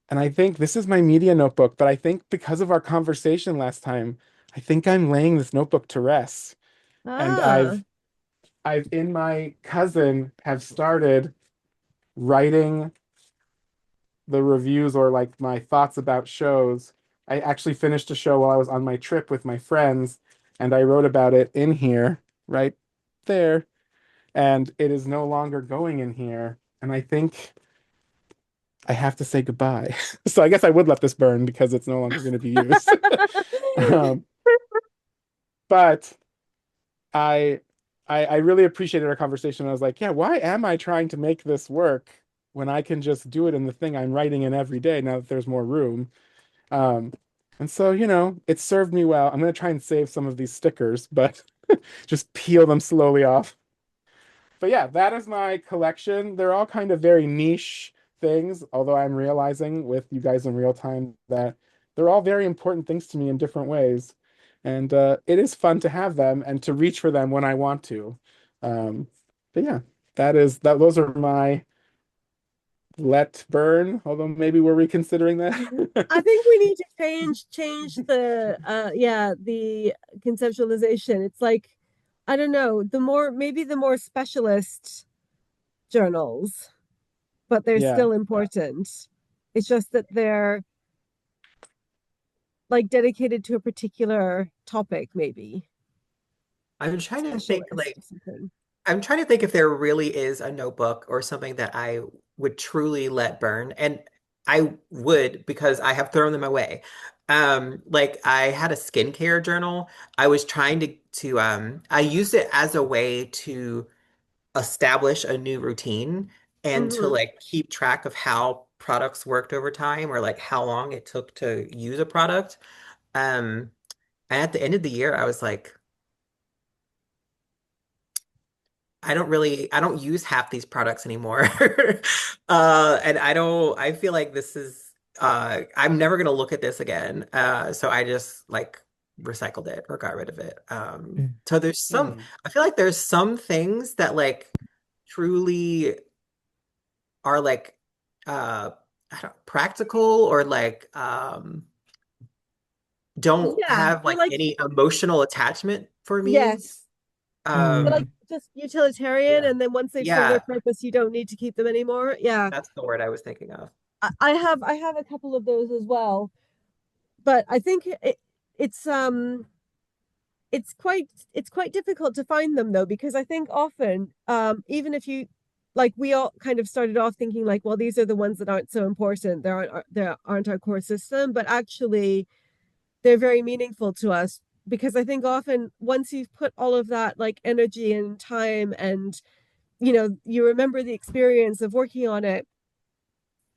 And I think this is my media notebook, but I think because of our conversation last time, I think I'm laying this notebook to rest. And Ah, I've in my cousin have started writing the reviews or like my thoughts about shows. I actually finished a show while I was on my trip with my friends, and I wrote about it in here, right there. And it is no longer going in here. And I think I have to say goodbye. So I guess I would let this burn because it's no longer going to be used. Um, but I, I really appreciated our conversation. I was like, yeah, why am I trying to make this work when I can just do it in the thing I'm writing in every day now that there's more room? Um, and so, it served me well. I'm going to try and save some of these stickers, but just peel them slowly off. But yeah, that is my collection. They're all kind of very niche things, although I'm realizing with you guys in real time that they're all very important things to me in different ways. And it is fun to have them and to reach for them when I want to. Um, but yeah, that. Those are my let burn, although maybe we're reconsidering I that. think we need to change the the conceptualization. It's like I don't know, the more specialist journals, but they're Yeah. still important. It's just that they're like dedicated to a particular topic, maybe I'm trying to think specialist or something. I'm trying to think if there really is a notebook or something that I would truly let burn. And I would because I have thrown them away. Like I had a skincare journal. I was trying to I used it as a way to establish a new routine and to Hmm. like keep track of how products worked over time or like how long it took to use a product. Um, and at the end of the year, I was like, I don't use half these products anymore. And I feel like I'm never gonna look at this again. So I just like recycled it or got rid of it. Mm. So Hmm. I feel like there's some things that like truly are like, uh, I don't, practical or like, don't Yeah, have they're like like any emotional attachment for me. yes, they're like Um, just utilitarian, Yeah. and then once they've served their Yeah, purpose, you don't need to keep them anymore. Yeah. that's the word I was thinking of. I have a couple of those as well, but I think it's it's quite difficult to find them though, because I think often even if you like, we all kind of started off thinking like, well, these are the ones that aren't so important, there aren't our core system, but actually they're very meaningful to us, because I think often once you've put all of that like energy and time and you remember the experience of working on it.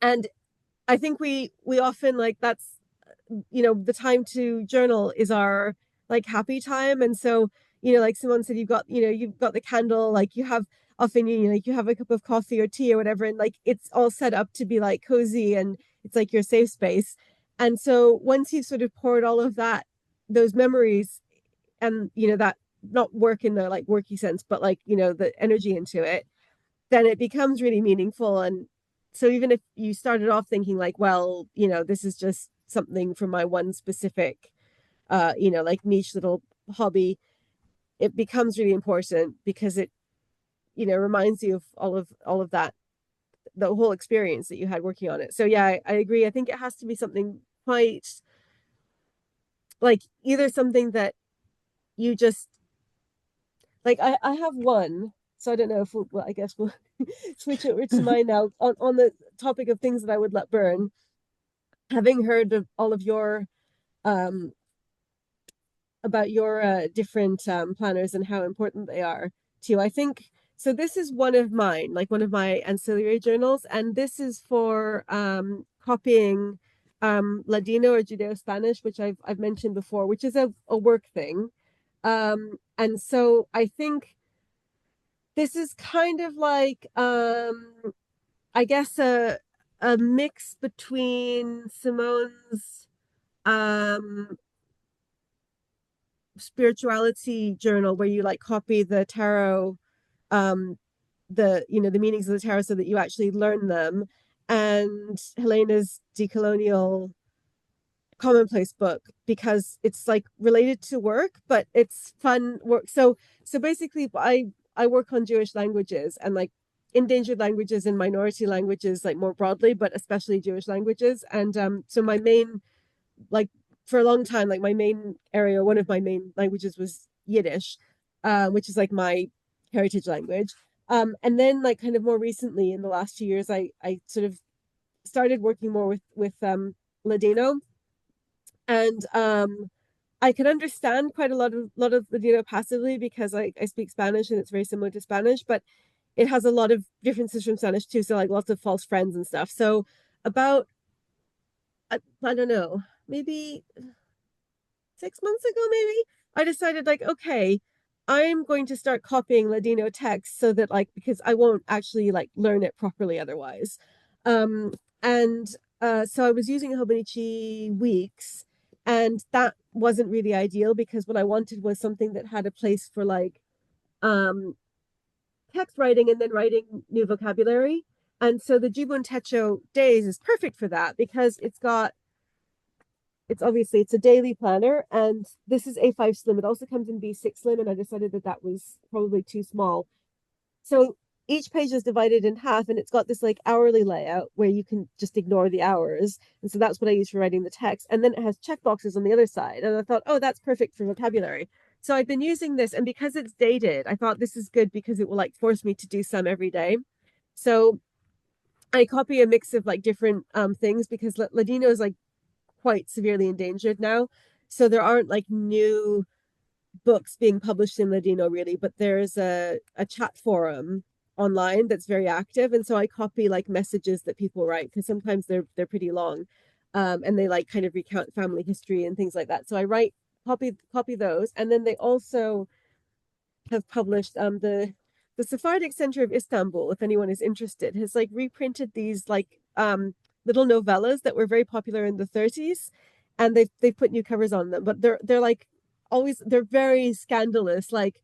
And I think we often like, that's the time to journal is our like happy time. And so like Simone said, you've got the candle, like you have often like you have a cup of coffee or tea or whatever, and like it's all set up to be like cozy, and it's like your safe space. And so once you've sort of poured all of that, those memories, and that, not work in the like worky sense, but like the energy into it, then it becomes really meaningful. And so even if you started off thinking like, well, this is just something for my one specific like niche little hobby, it becomes really important because it reminds you of all of that, the whole experience that you had working on it. So yeah, I agree. I think it has to be something quite like, either something that you just like. I have one, so I don't know if well, I guess we'll switch over to mine now on the topic of things that I would let burn. Having heard of all of your um about your different planners and how important they are to you, I think. So this is one of mine, like one of my ancillary journals, and this is for copying Ladino or Judeo Spanish, which I've mentioned before, which is a work thing. And so I think this is kind of like I guess a mix between Simone's um spirituality journal, where you like copy the tarot, um the meanings of the tarot so that you actually learn them, and Helena's decolonial commonplace book, because it's like related to work, but it's fun work. So basically, I work on Jewish languages, and like endangered languages and minority languages, like more broadly, but especially Jewish languages. And so my main, like, for a long time, like my main area, one of my main languages was Yiddish, which is like my heritage language. And then like kind of more recently in the last 2 years, I sort of started working more with Ladino. And I can understand quite a lot of Ladino passively, because I speak Spanish and it's very similar to Spanish, but it has a lot of differences from Spanish too. So like lots of false friends and stuff. So about I don't know, maybe 6 months ago, maybe, I decided like, okay, I'm going to start copying Ladino text, so that like, because I won't actually like learn it properly otherwise. And so I was using Hobonichi Weeks, and that wasn't really ideal, because what I wanted was something that had a place for like um text writing and then writing new vocabulary. And so the Jibun Techo Days is perfect for that, because it's obviously it's a daily planner, and this is A5 slim. It also comes in B6 slim, and I decided that that was probably too small. So each page is divided in half, and it's got this like hourly layout where you can just ignore the hours. And so that's what I use for writing the text. And then it has check boxes on the other side. And I thought, oh, that's perfect for vocabulary. So I've been using this, and because it's dated, I thought this is good, because it will like force me to do some every day. So I copy a mix of like different things, because Ladino is like quite severely endangered now. So there aren't like new books being published in Ladino really, but there's a chat forum online that's very active. And so I copy like messages that people write, because sometimes they're pretty long. And they like kind of recount family history and things like that. So I write copy those. And then they also have published the Sephardic Center of Istanbul, if anyone is interested, has like reprinted these like little novellas that were very popular in the 30s, and they've put new covers on them, but they're like always, they're very scandalous, like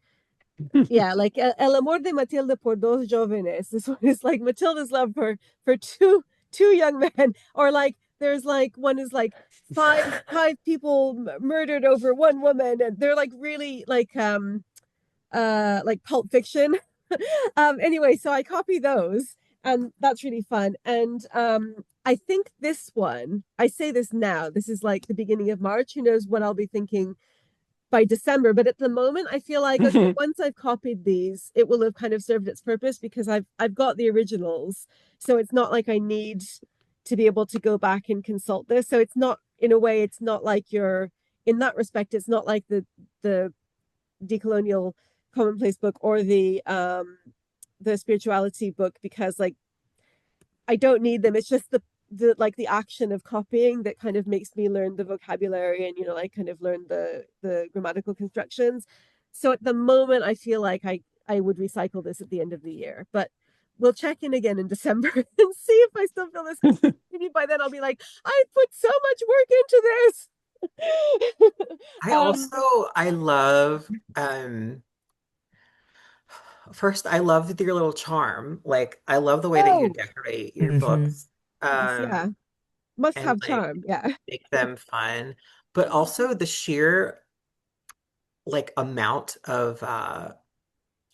yeah, like El amor de Matilda por dos jóvenes. This one is like Matilda's love for two young men, or like there's like one is like five people murdered over one woman, and they're like really like like Pulp Fiction. Anyway, so I copy those, and that's really fun. And I think this one, I say this now, this is like the beginning of March. Who knows what I'll be thinking by December. But at the moment, I feel like, okay, once I've copied these, it will have kind of served its purpose because I've got the originals. So it's not like I need to be able to go back and consult this. So it's not, in a way, it's not like you're, in that respect, it's not like the decolonial commonplace book or the spirituality book, because like I don't need them. It's just the like the action of copying that kind of makes me learn the vocabulary and, like kind of learn the grammatical constructions. So at the moment I feel like I would recycle this at the end of the year, but we'll check in again in December and see if I still feel this. Maybe by then I'll be like, I put so much work into this. I um also I love first I love your little charm. Like I love the way that you oh decorate your Hmm. books. yes, yeah, must And have like charm, yeah. make them fun, but also the sheer like amount of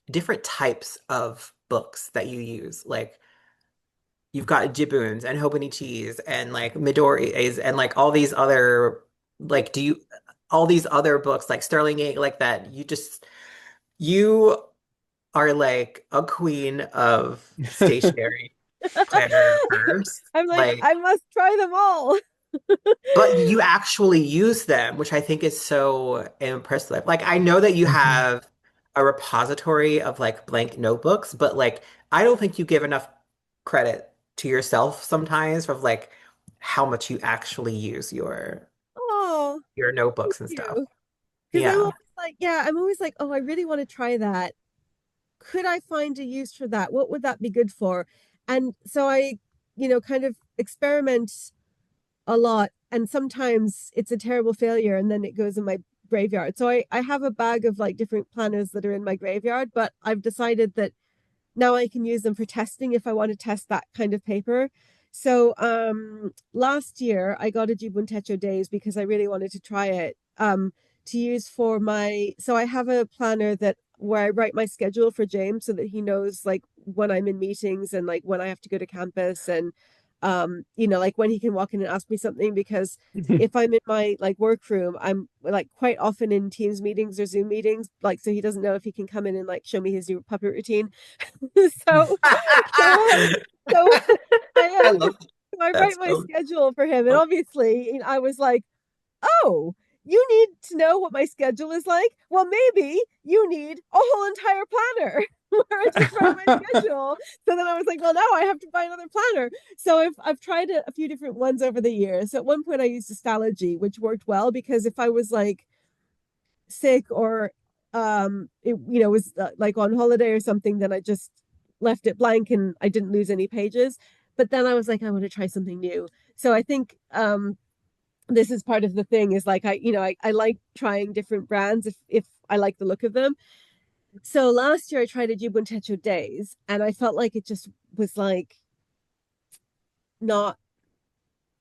different types of books that you use. Like you've got Jiboons and Hobonichis and like Midori's and like all these other like do you all these other books like Sterling Ink like that. You are like a queen of stationery planner purse. I'm like, Like I must try them all. but you actually use them, which I think is so impressive. Like, I know that you Hmm. have a repository of like blank notebooks, but like, I don't think you give enough credit to yourself sometimes for like how much you actually use Oh, your thank notebooks and stuff. you. Because I'm Yeah. always like, yeah, I'm always like, oh, I really want to try that. Could I find a use for that? What would that be good for? And so I, kind of experiment a lot. And sometimes it's a terrible failure and then it goes in my graveyard. So I have a bag of like different planners that are in my graveyard, but I've decided that now I can use them for testing if I want to test that kind of paper. So last year I got a Jibun Techo Days because I really wanted to try it to use for my, so I have a planner that where I write my schedule for James so that he knows like when I'm in meetings and like when I have to go to campus and like when he can walk in and ask me something, because if I'm in my like workroom, I'm like quite often in Teams meetings or Zoom meetings, like so he doesn't know if he can come in and like show me his new puppet routine. so so so I I love I that write my so schedule for him, and obviously I was like, oh, you need to know what my schedule is like. Well, maybe you need a whole entire planner where I just write my schedule. So then I was like, well, now I have to buy another planner. So I've tried a few different ones over the years. So at one point I used Astrology, which worked well because if I was like sick or it was like on holiday or something, then I just left it blank and I didn't lose any pages. But then I was like, I want to try something new. So I think this is part of the thing, is like I like trying different brands if I like the look of them. So last year I tried a Jibun Techo Days and I felt like it just was like not,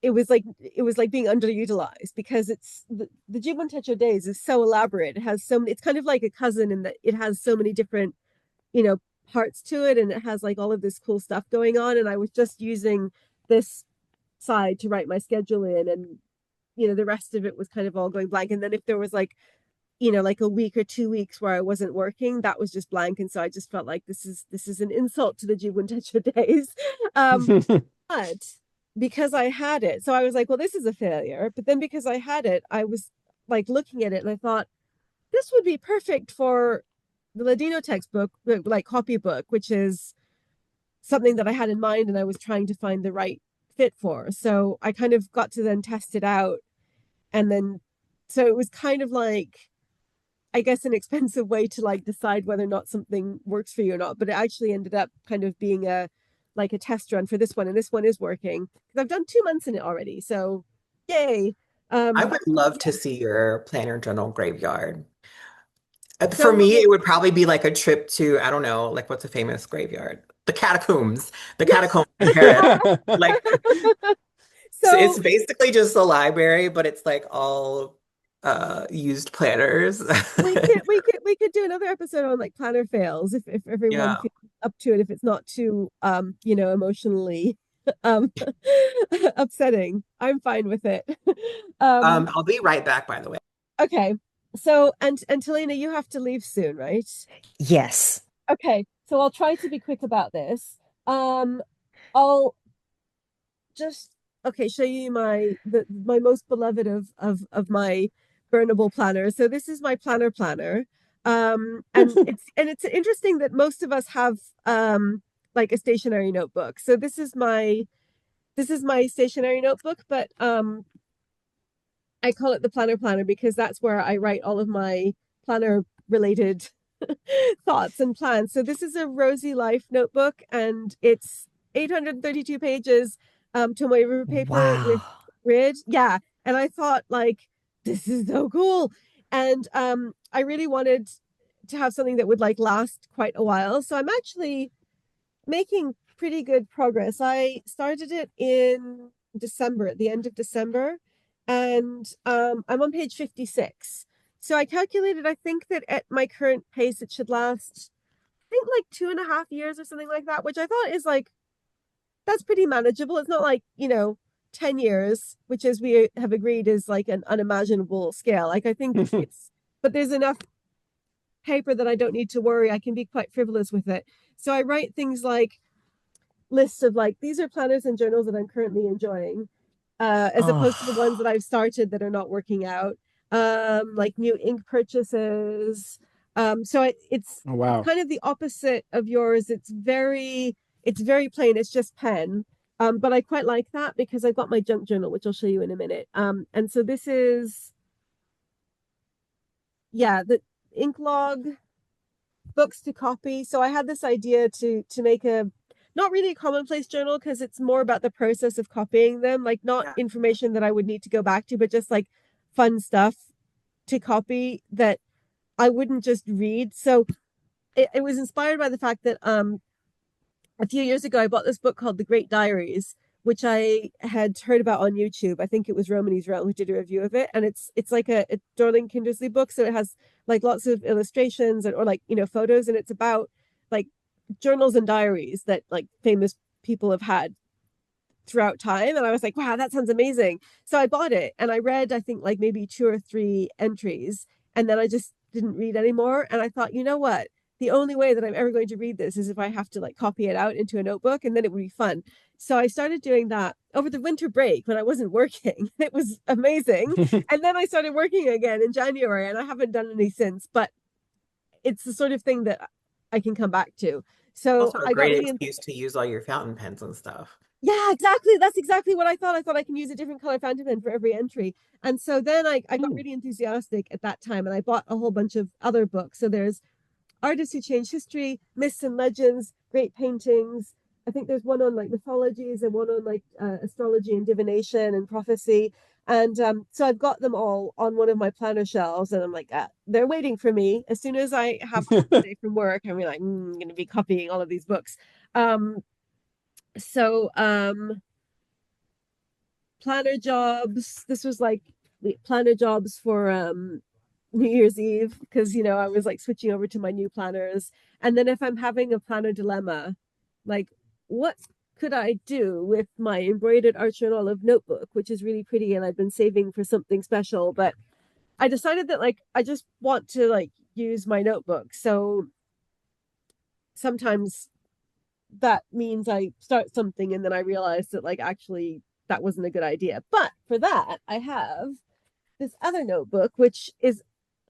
it was like being underutilized because the Jibun Techo Days is so elaborate. It has so many, it's kind of like a cousin in that it has so many different, you know, parts to it, and it has like all of this cool stuff going on. And I was just using this side to write my schedule in, and the rest of it was kind of all going blank. And then if there was like, like a week or 2 weeks where I wasn't working, that was just blank. And so I just felt like this is an insult to the Jibun Techo Days. Um, but because I had it, so I was like, well, this is a failure. But then because I had it, I was like looking at it and I thought, this would be perfect for the Ladino textbook, like copybook, which is something that I had in mind and I was trying to find the right fit for. So I kind of got to then test it out. And then, so it was kind of like, I guess, an expensive way to like decide whether or not something works for you or not. But it actually ended up kind of being like a test run for this one. And this one is working because I've done 2 months in it already. So yay. I Um, would love to yeah. see your planner journal graveyard. For me, So it would probably be like a trip to, I don't know, like what's a famous graveyard? The catacombs. The yeah. catacombs in Paris. Like So it's basically just a library, but it's like all. used planners. We could do another episode on like planner fails if everyone Yeah. feels up to it, if it's not too emotionally um upsetting. I'm fine with it. Um I'll be right back, by the way. okay. So and Helena, you have to leave soon, right? Yes. Okay. So I'll try to be quick about this. I'll just okay, show you my most beloved of my burnable planners. So this is my planner. And it's interesting that most of us have like a stationary notebook. So this is my stationary notebook, but I call it the planner because that's where I write all of my planner related thoughts and plans. So this is a Rosy Life notebook, and it's 832 pages to my river paper with Wow. grid. Yeah. And I thought like this is so cool. And I really wanted to have something that would like last quite a while. So I'm actually making pretty good progress. I started it in December, at the end of December, and I'm on page 56. So I calculated, I think that at my current pace, it should last, I think like 2.5 years or something like that, which I thought is like, that's pretty manageable. It's not like, 10 years, which as we have agreed is like an unimaginable scale. Like I think but there's enough paper that I don't need to worry. I can be quite frivolous with it. So I write things like, lists of like these are planners and journals that I'm currently enjoying, as opposed to the ones that Oh, I've started that are not working out. Like new ink purchases. It's Oh, wow. kind of the opposite of yours. It's very plain. It's just pen. But I quite like that because I've got my junk journal, which I'll show you in a minute. And so this is, yeah, the ink log books to copy. So I had this idea to make a not really a commonplace journal because it's more about the process of copying them, like not Yeah. information that I would need to go back to, but just like fun stuff to copy that I wouldn't just read. So it was inspired by the fact that a few years ago, I bought this book called The Great Diaries, which I had heard about on YouTube. I think it was Romany's Realm who did a review of it, and it's like a Dorling Kindersley book, so it has like lots of illustrations or like photos, and it's about like journals and diaries that like famous people have had throughout time. And I was like, wow, that sounds amazing. So I bought it and I read, I think, like maybe two or three entries. And then I just didn't read anymore. And I thought, you know what? The only way that I'm ever going to read this is if I have to like copy it out into a notebook, and then it would be fun. So I started doing that over the winter break when I wasn't working. It was amazing. And then I started working again in January, and I haven't done any since, but it's the sort of thing that I can come back to. So Also a I got great really excuse to use all your fountain pens and stuff. yeah, exactly. That's exactly what I thought. I thought I can use a different color fountain pen for every entry. And so then I got Hmm. really enthusiastic at that time and I bought a whole bunch of other books. So there's Artists Who Change History, Myths and Legends, Great Paintings. I think there's one on like mythologies and one on like astrology and divination and prophecy. And so I've got them all on one of my planner shelves, and I'm like, they're waiting for me. As soon as I have off the day from work, I'm like, I'm going to be copying all of these books. Um, so planner jobs. This was like planner jobs for New Year's Eve because I was like switching over to my new planners. And then if I'm having a planner dilemma, like what could I do with my embroidered Archer and Olive notebook, which is really pretty and I've been saving for something special, but I decided that like I just want to like use my notebook. So sometimes that means I start something and then I realize that like actually that wasn't a good idea. But for that, I have this other notebook, which is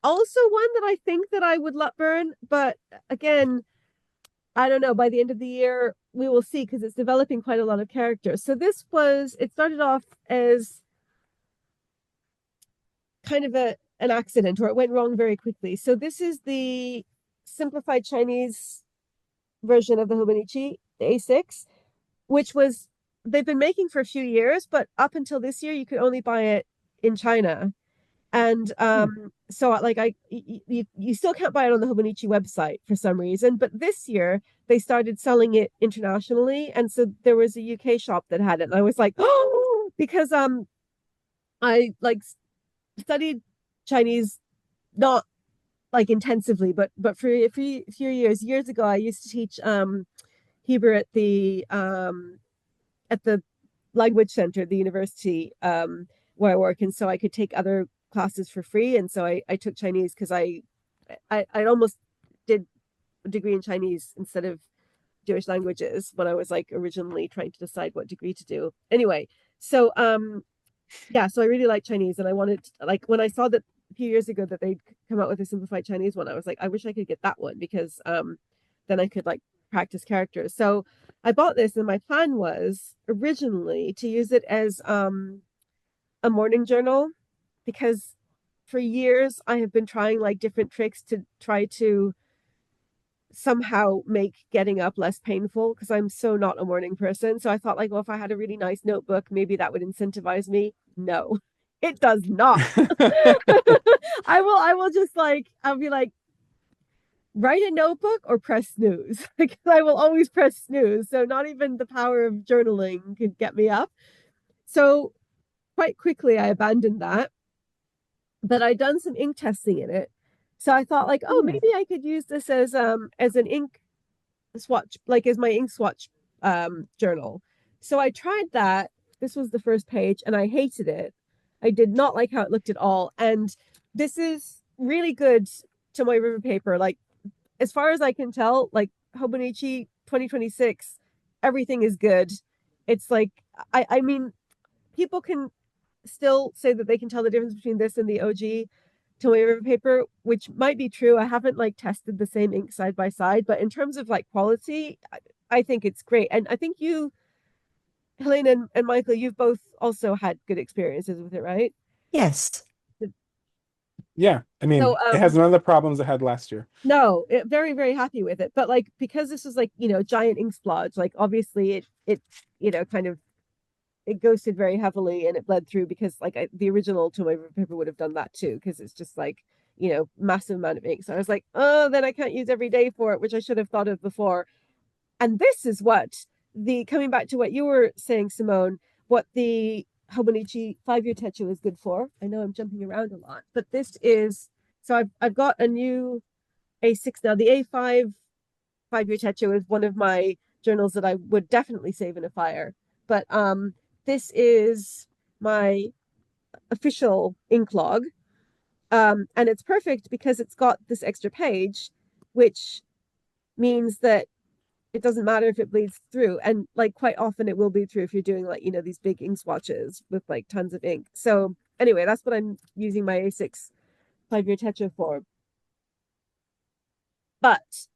also one that I think that I would let burn. But again, I don't know. By the end of the year, we will see because it's developing quite a lot of characters. So it started off as kind of an accident or it went wrong very quickly. So this is the simplified Chinese version of the Hobonichi, the A6, which was they've been making for a few years, but up until this year, you could only buy it in China. And Hmm. so like you still can't buy it on the Hobonichi website for some reason, but this year they started selling it internationally, and so there was a UK shop that had it, and I was like, oh, because I like studied Chinese, not like intensively, but for a few years ago, I used to teach Hebrew at the language center at the university where I work, and so I could take other classes for free. And so I took Chinese because I almost did a degree in Chinese instead of Jewish languages when I was like originally trying to decide what degree to do. Anyway, so yeah, so I really like Chinese, and I wanted like when I saw that a few years ago that they'd come out with a simplified Chinese one, I was like, I wish I could get that one because then I could like practice characters. So I bought this, and my plan was originally to use it as a morning journal because for years I have been trying like different tricks to try to somehow make getting up less painful because I'm so not a morning person. So I thought like, well, if I had a really nice notebook, maybe that would incentivize me. No, it does not. I will just like I'll be like write a notebook or press snooze. Like I will always press snooze. So not even the power of journaling could get me up. So quite quickly I abandoned that, but I'd done some ink testing in it. So I thought like, oh, maybe I could use this as an ink swatch, like as my ink swatch journal. So I tried that. This was the first page, and I hated it. I did not like how it looked at all. And this is really good to my river paper. Like as far as I can tell, like Hobonichi 2026, everything is good. It's like I mean, people can still say that they can tell the difference between this and the OG Tomoe River paper, which might be true. I haven't like tested the same ink side by side, but in terms of like quality, I think it's great. And I think you, Helena and Michael, you've both also had good experiences with it, right? Yes. Yeah, I So mean, it has none of the problems it had last year. no, very, very happy with it. But like because this was like, giant ink splodge, like obviously it kind of it ghosted very heavily and it bled through because like the original Tomoe paper would have done that too because it's just like massive amount of ink. So I was like, oh, then I can't use every day for it, which I should have thought of before. And this is what the coming back to what you were saying, Simone, what the Hobonichi 5-year techo is good for. I know I'm jumping around a lot, but this is so I've got a new A6 now. The A5 5-year techo is one of my journals that I would definitely save in a fire. But this is my official ink log. And it's perfect because it's got this extra page, which means that it doesn't matter if it bleeds through. And like quite often it will bleed through if you're doing like, these big ink swatches with like tons of ink. So anyway, that's what I'm using my A6 5-year tetra for. But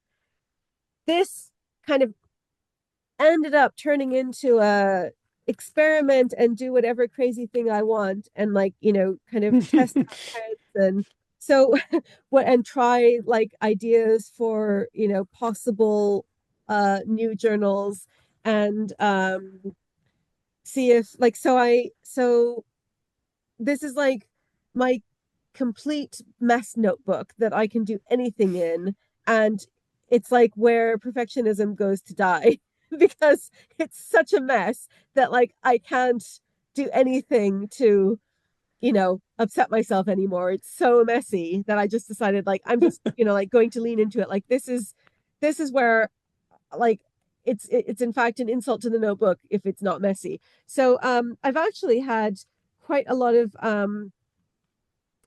this kind of ended up turning into a experiment and do whatever crazy thing I want and like, kind of test out heads and so what and try like ideas for, possible new journals and see if like so this is like my complete mess notebook that I can do anything in. And it's like where perfectionism goes to die because it's such a mess that like I can't do anything to, upset myself anymore. It's so messy that I just decided like I'm just, like going to lean into it. Like this is where like it's in fact an insult to the notebook if it's not messy. So I've actually had quite a lot of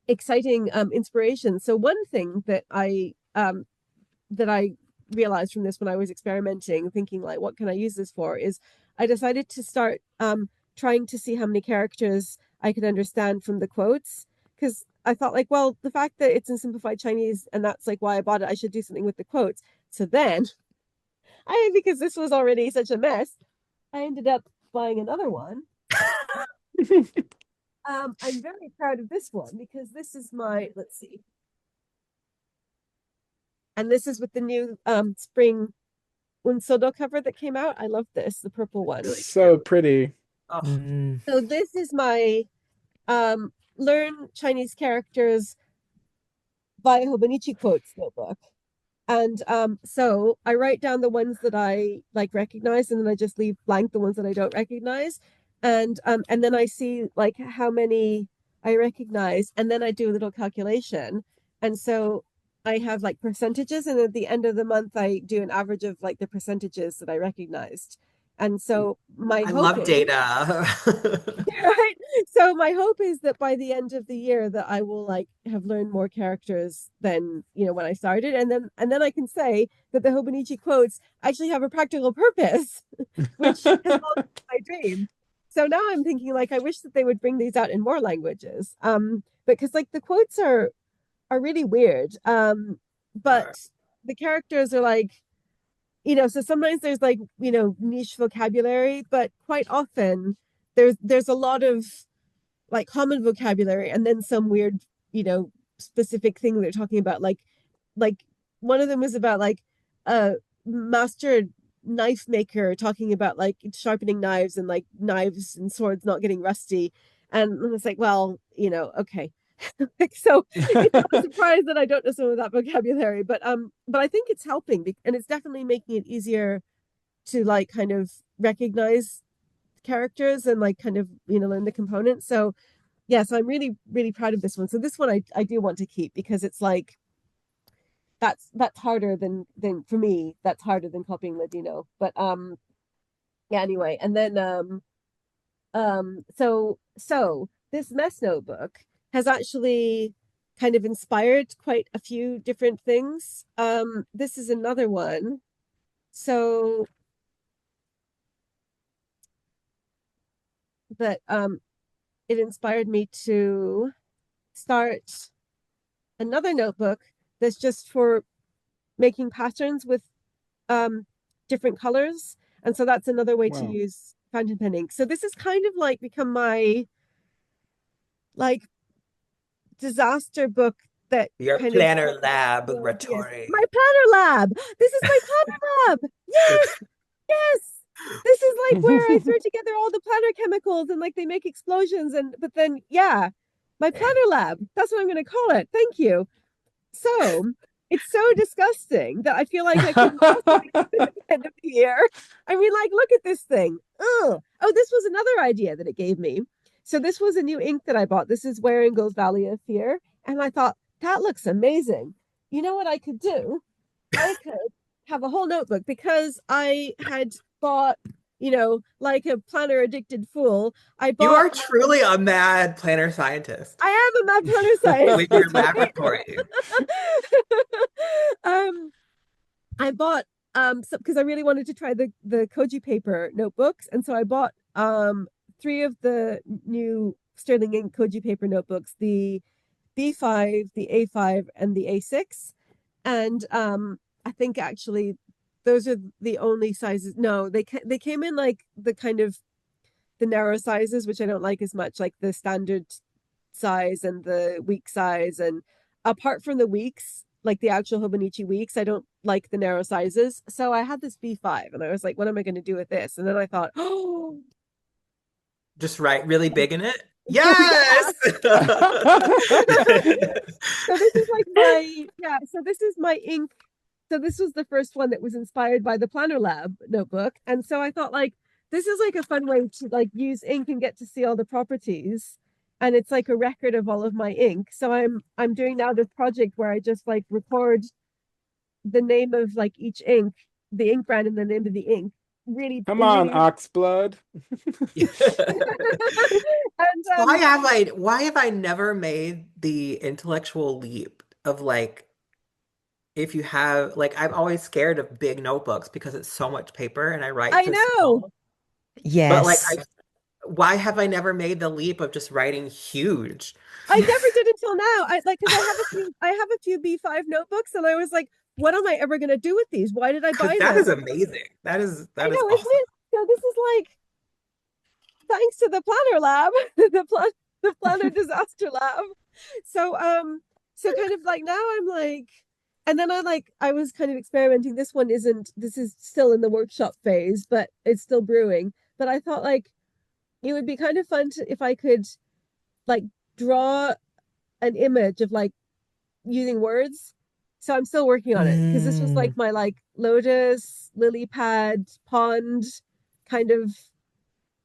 exciting inspiration. So one thing that I realized from this when I was experimenting, thinking like, what can I use this for? Is I decided to start trying to see how many characters I could understand from the quotes because I thought like, well, the fact that it's in simplified Chinese and that's like why I bought it, I should do something with the quotes. So then because this was already such a mess, I ended up buying another one. I'm very proud of this one because this is my, let's see. And this is with the new spring Unsodo cover that came out. I love this, the purple one. So pretty. Oh, So this is my learn Chinese characters via Hobonichi quotes notebook. And so I write down the ones that I like recognize, and then I just leave blank the ones that I don't recognize. And then I see like how many I recognize, and then I do a little calculation. And so I have like percentages, and at the end of the month, I do an average of like the percentages that I recognized. And so my I hope love is, data. right? So my hope is that by the end of the year that I will like have learned more characters than, when I started. And then I can say that the Hobonichi quotes actually have a practical purpose, which has always been my dream. So now I'm thinking like I wish that they would bring these out in more languages. Because like the quotes are really weird. But the characters are like, so sometimes there's like, niche vocabulary, but quite often there's a lot of like common vocabulary and then some weird, you know, specific thing they're talking about. Like one of them was about like a master knife maker talking about like sharpening knives and like knives and swords not getting rusty. And it's like, well, okay. Like, so it's not a surprise that I don't know some of that vocabulary, but I think it's helping and it's definitely making it easier to like kind of recognize characters and like kind of learn the components. So yes, I'm really really proud of this one. So this one I do want to keep because it's like that's harder than for me, that's harder than copying Ladino. But yeah, anyway. And then so this mess notebook has actually kind of inspired quite a few different things. This is another one. So that it inspired me to start another notebook that's just for making patterns with different colors. And so that's another way to Wow. use fountain pen ink. So this is kind of like become my like disaster book that Your kind of planner lab, ideas. Ratori. My planner lab. This is my planner lab. Yes, yes. This is like where I throw together all the planner chemicals and like they make explosions and but then yeah, my planner lab. That's what I'm going to call it. Thank you. So it's so disgusting that I feel like I couldn't possibly keep it at the end of the year. I mean, like, look at this thing. Ugh. Oh, this was another idea that it gave me. So this was a new ink that I bought. This is Wearing Goes Valley of Fear. And I thought, that looks amazing. You know what I could do? I could have a whole notebook because I had bought, like a planner addicted fool. I You bought, are truly a mad planner scientist I am a mad planner scientist. with your laboratory. um, I bought so because I really wanted to try the Koji paper notebooks, and so I bought three of the new Sterling Ink Koji paper notebooks, the B5, the A5, and the A6. And I think actually those are the only sizes. No, they came in like the kind of the narrow sizes, which I don't like as much, like the standard size and the week size. And apart from the weeks, like the actual Hobonichi weeks, I don't like the narrow sizes. So I had this B5 and I was like, what am I going to do with this? And then I thought, oh, Just write really big in it. yeah. Yes. So this is like my, yeah, so this is my ink. So this was the first one that was inspired by the Planner Lab notebook. And so I thought like, this is like a fun way to like use ink and get to see all the properties. And it's like a record of all of my ink. So I'm doing now this project where I just like record the name of like each ink, the ink brand and the name of the ink. Really Come in on, really Oxblood. and Why have I never made the intellectual leap of like if you have like I'm always scared of big notebooks because it's so much paper and I write I so know. small. But like Yes. why have I never made the leap of just writing huge? I never did until now. I like because I have a few B5 notebooks and I was like, what am I ever gonna do with these? Why did I Because buy that them? is amazing. That is I that is know, isn't awesome. it? So this is like thanks to the planner lab, the planner disaster lab. So so kind of like now I'm like and then I was kind of experimenting. This is still in the workshop phase, but it's still brewing. But I thought like it would be kind of fun to if I could like draw an image of like using words. So I'm still working on it because this was like Mm. my like lotus, lily pad, pond kind of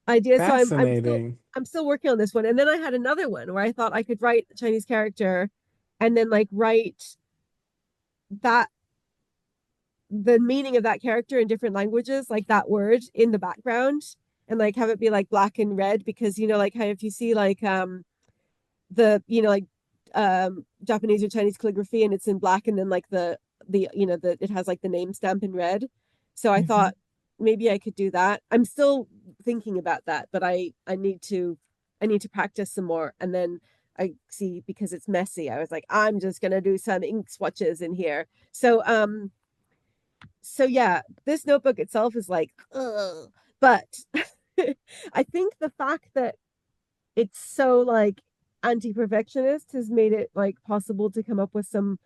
idea. So I'm still Fascinating. I'm still working on this one. And then I had another one where I thought I could write a Chinese character and then like write that the meaning of that character in different languages, like that word in the background, and like have it be like black and red because like how if you see like the like Japanese or Chinese calligraphy and it's in black and then like the it has like the name stamp in red. So I Mhm. thought maybe I could do that. I'm still thinking about that, but I need to practice some more. And then I see because it's messy, I was like, I'm just gonna do some ink swatches in here. So yeah, this notebook itself is like, ugh. But I think the fact that it's so like anti-perfectionist has made it like possible to come up with some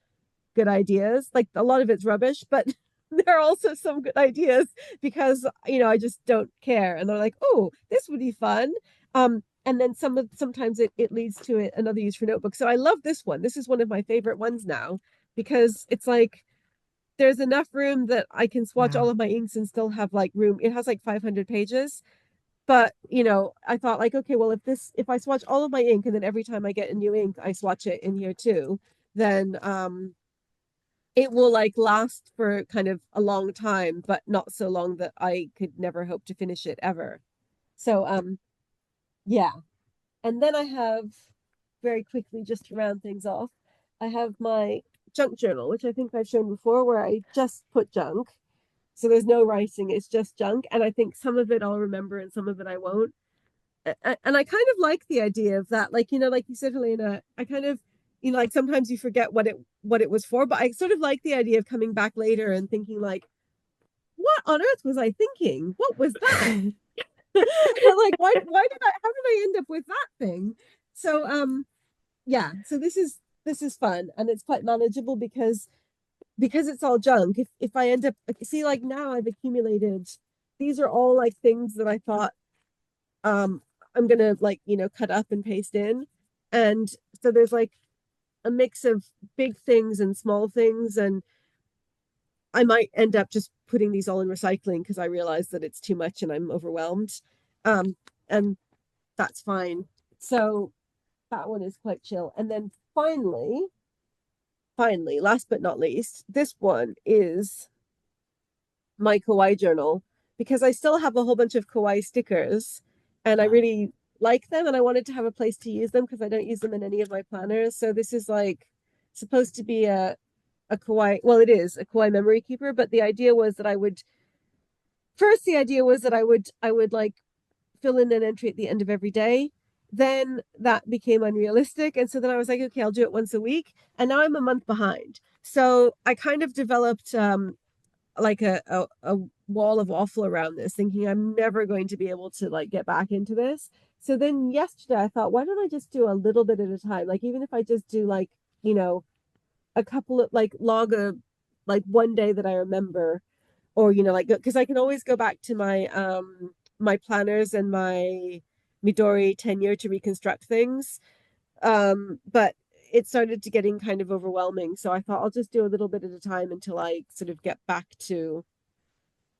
good ideas. Like a lot of it's rubbish, but there are also some good ideas because I just don't care. And they're like, oh, this would be fun. And then sometimes it leads to another use for notebook. So I love this one. This is one of my favorite ones now because it's like there's enough room that I can swatch all Wow. of my inks and still have like room. It has like 500 pages. But, I thought like, okay, well, if I swatch all of my ink and then every time I get a new ink, I swatch it in here too, then it will like last for kind of a long time, but not so long that I could never hope to finish it ever. So yeah. And then I have very quickly just to round things off, I have my junk journal, which I think I've shown before, where I just put junk. So there's no writing, it's just junk. And I think some of it I'll remember and some of it I won't. And I kind of like the idea of that. Like, like you said, Helena, I kind of, like sometimes you forget what it was for, but I sort of like the idea of coming back later and thinking like, what on earth was I thinking? What was that? Like, why did how did I end up with that thing? So yeah, so this is fun and it's quite manageable because it's all junk. If I end up see like now I've accumulated these are all like things that I thought um I'm gonna like cut up and paste in, and so there's like a mix of big things and small things, and I might end up just putting these all in recycling because I realize that it's too much and I'm overwhelmed, and that's fine. So that one is quite chill. And then finally, last but not least, this one is my kawaii journal because I still have a whole bunch of kawaii stickers and I Ah. really like them and I wanted to have a place to use them because I don't use them in any of my planners. So this is like supposed to be a kawaii, well, it is a kawaii memory keeper, but the idea was that I would like fill in an entry at the end of every day. Then that became unrealistic. And so then I was like, okay, I'll do it once a week. And now I'm a month behind. So I kind of developed like a wall of waffle around this, thinking I'm never going to be able to like get back into this. So then yesterday I thought, why don't I just do a little bit at a time? Like even if I just do like, a couple of like log a like one day that I remember, or like because I can always go back to my planners and my Midori tenure to reconstruct things. But it started to getting kind of overwhelming. So I thought I'll just do a little bit at a time until I sort of get back to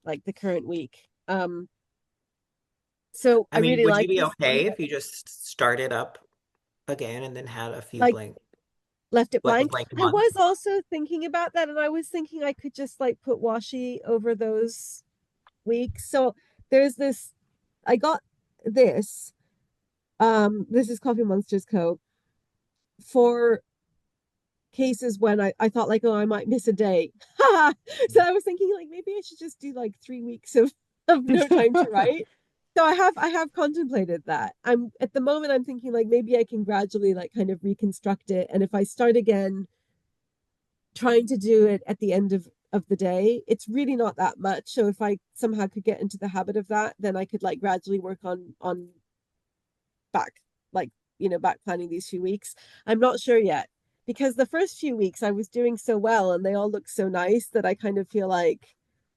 like the current week. So I I mean, really would you like be this one. okay if you just started up again and then had a few Like blank, left it like a blank. blank I month? was also thinking about that, and I was thinking I could just like put washi over those weeks. So there's this. I got this. This is Coffee Monsters Co. for cases when I thought like, oh, I might miss a day. So I was thinking like maybe I should just do like 3 weeks of no time to write. So I have contemplated that. I'm at the moment I'm thinking like maybe I can gradually like kind of reconstruct it. And if I start again trying to do it at the end of the day, it's really not that much. So if I somehow could get into the habit of that, then I could like gradually work on back like back planning these few weeks. I'm not sure yet because the first few weeks I was doing so well and they all look so nice that I kind of feel like,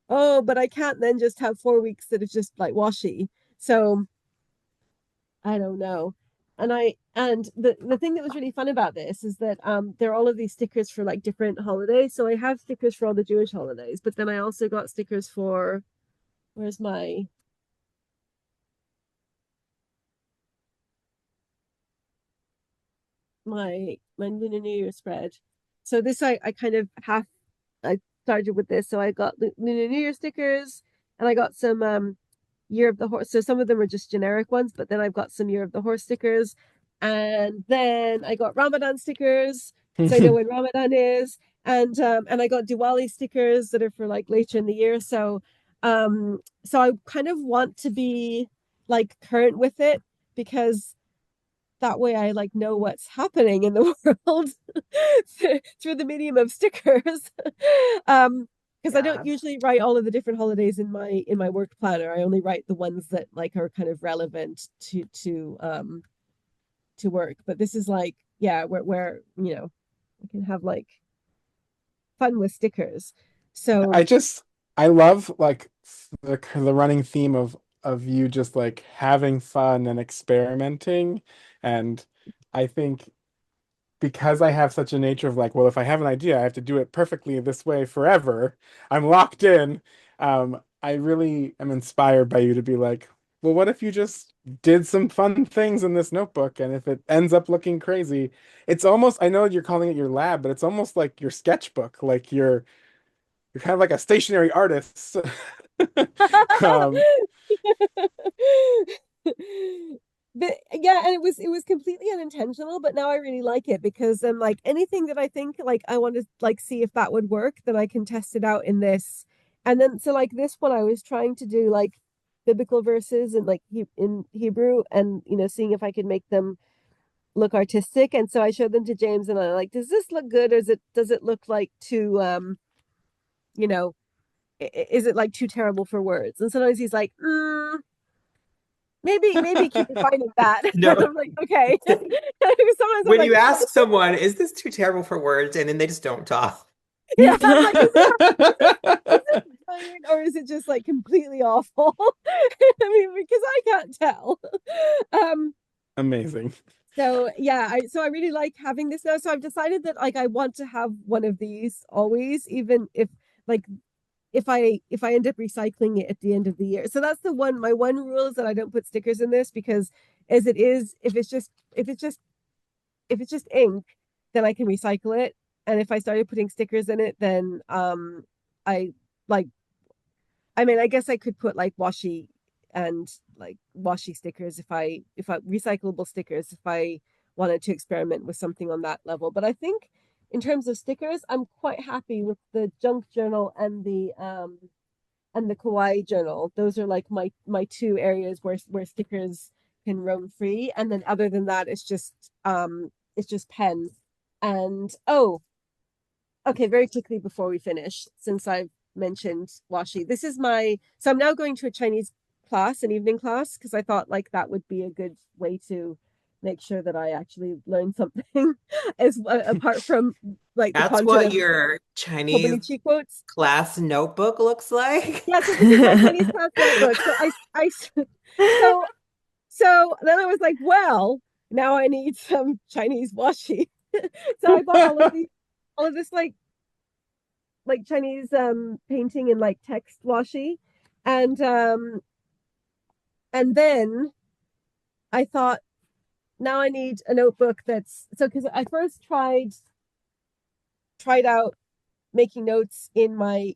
oh, but I can't then just have 4 weeks that is just like washy. So I don't know. And the thing that was really fun about this is that there are all of these stickers for like different holidays. So I have stickers for all the Jewish holidays, but then I also got stickers for where's my my Lunar New Year spread. So this I kind of half I started with this. So I got Lunar New Year stickers, and I got some Year of the Horse. So some of them are just generic ones, but then I've got some Year of the Horse stickers, and then I got Ramadan stickers, so I know when Ramadan is, and I got Diwali stickers that are for like later in the year. So I kind of want to be like current with it because that way I like know what's happening in the world through the medium of stickers. Because I don't Yeah. usually write all of the different holidays in my work planner. I only write the ones that like are kind of relevant to work. But this is like, yeah, where I can have like fun with stickers. I So just I love like the running theme of you just like having fun and experimenting, and I think because I have such a nature of like, well, if I have an idea, I have to do it perfectly this way forever. I'm locked in. I really am inspired by you to be like, well, what if you just did some fun things in this notebook, and if it ends up looking crazy, it's almost, I know you're calling it your lab, but it's almost like your sketchbook, like you're kind of like a stationary artist. Um, yeah, and it was completely unintentional, but now I really like it because then like anything that I think like I want to like see if that would work, then I can test it out in this. And then so like this one I was trying to do like biblical verses and like in Hebrew, and seeing if I could make them look artistic. And so I showed them to James, and I like, does this look good, or does it look like too you know is it like too terrible for words? And sometimes he's like, maybe keep refining that. No. I'm like, okay. Sometimes I'm When like, you ask someone, is this too terrible for words? And then they just don't talk. yeah, I'm like, is it brilliant, or is it just like completely awful? I mean, because I can't tell. Um, Amazing. so yeah, I really like having this now. So I've decided that like I want to have one of these always, even if like if I end up recycling it at the end of the year. So that's my one rule is that I don't put stickers in this, because as it is, if it's just ink, then I can recycle it. And if I started putting stickers in it, then I like I mean, I guess I could put like washi and like washi stickers if I recyclable stickers if I wanted to experiment with something on that level. But I think in terms of stickers, I'm quite happy with the junk journal and the kawaii journal. Those are like my two areas where stickers can roam free. And then other than that, it's just pen. And oh, okay, very quickly before we finish, since I've mentioned washi, so I'm now going to a Chinese class, an evening class, because I thought like that would be a good way to make sure that I actually learn something as apart from like the That's content what of your Chinese Hobonichi quotes. class notebook looks like. Yeah, so this is my Chinese class notebook. So so then I was like, well, now I need some Chinese washi. So I bought all of this like Chinese painting and like text washi. And then I thought, now I need a notebook that's so, because I first tried out making notes in my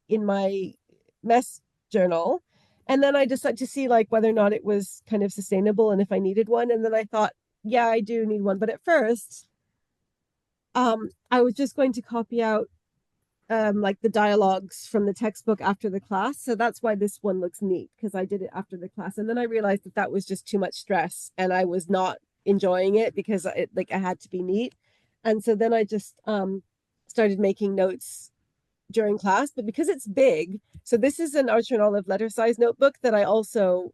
mess journal, and then I decided to see like whether or not it was kind of sustainable and if I needed one. And then I thought, yeah, I do need one. But at first I was just going to copy out like the dialogues from the textbook after the class. So that's why this one looks neat, because I did it after the class. And then I realized that that was just too much stress and I was not enjoying it because I had to be neat. And so then I just started making notes during class. But because it's big, so this is an Archer and Olive letter size notebook that I also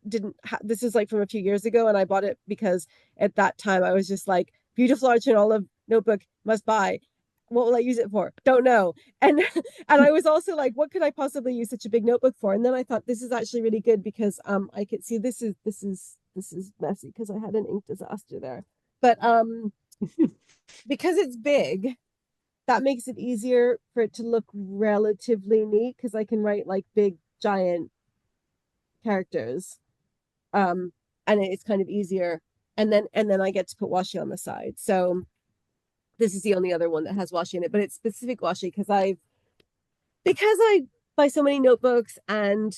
didn't this is like from a few years ago, and I bought it because at that time I was just like, beautiful Archer and Olive notebook, must buy. What will I use it for? Don't know. And and I was also like, what could I possibly use such a big notebook for? And then I thought this is actually really good because I could see this is messy because I had an ink disaster there. But because it's big, that makes it easier for it to look relatively neat, because I can write like big giant characters, um and it's kind of easier. And then I get to put washi on the side. So This is the only other one that has washi in it, but it's specific washi because I buy so many notebooks and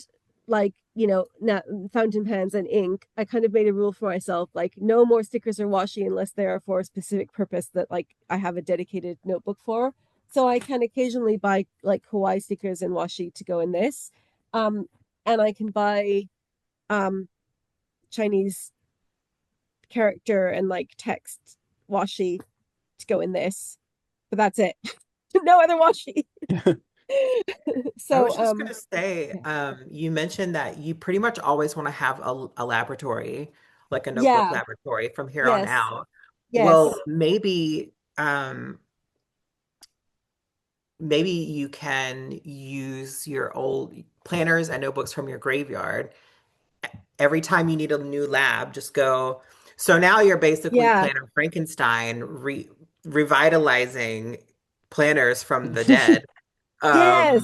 like fountain pens and ink. I kind of made a rule for myself, like no more stickers or washi unless they are for a specific purpose that like I have a dedicated notebook for. So I can occasionally buy like kawaii stickers and washi to go in this, um and I can buy um Chinese character and like text washi to go in this, but that's it. No other washi. I So was just gonna say, yeah. you mentioned that you pretty much always want to have a laboratory, like a notebook Yeah. laboratory from here on Yes. out. Yes. Well, maybe you can use your old planners and notebooks from your graveyard. Every time you need a new lab, just go. So now you're basically Yeah. Planner Frankenstein, revitalizing planners from the dead. Um, Yes.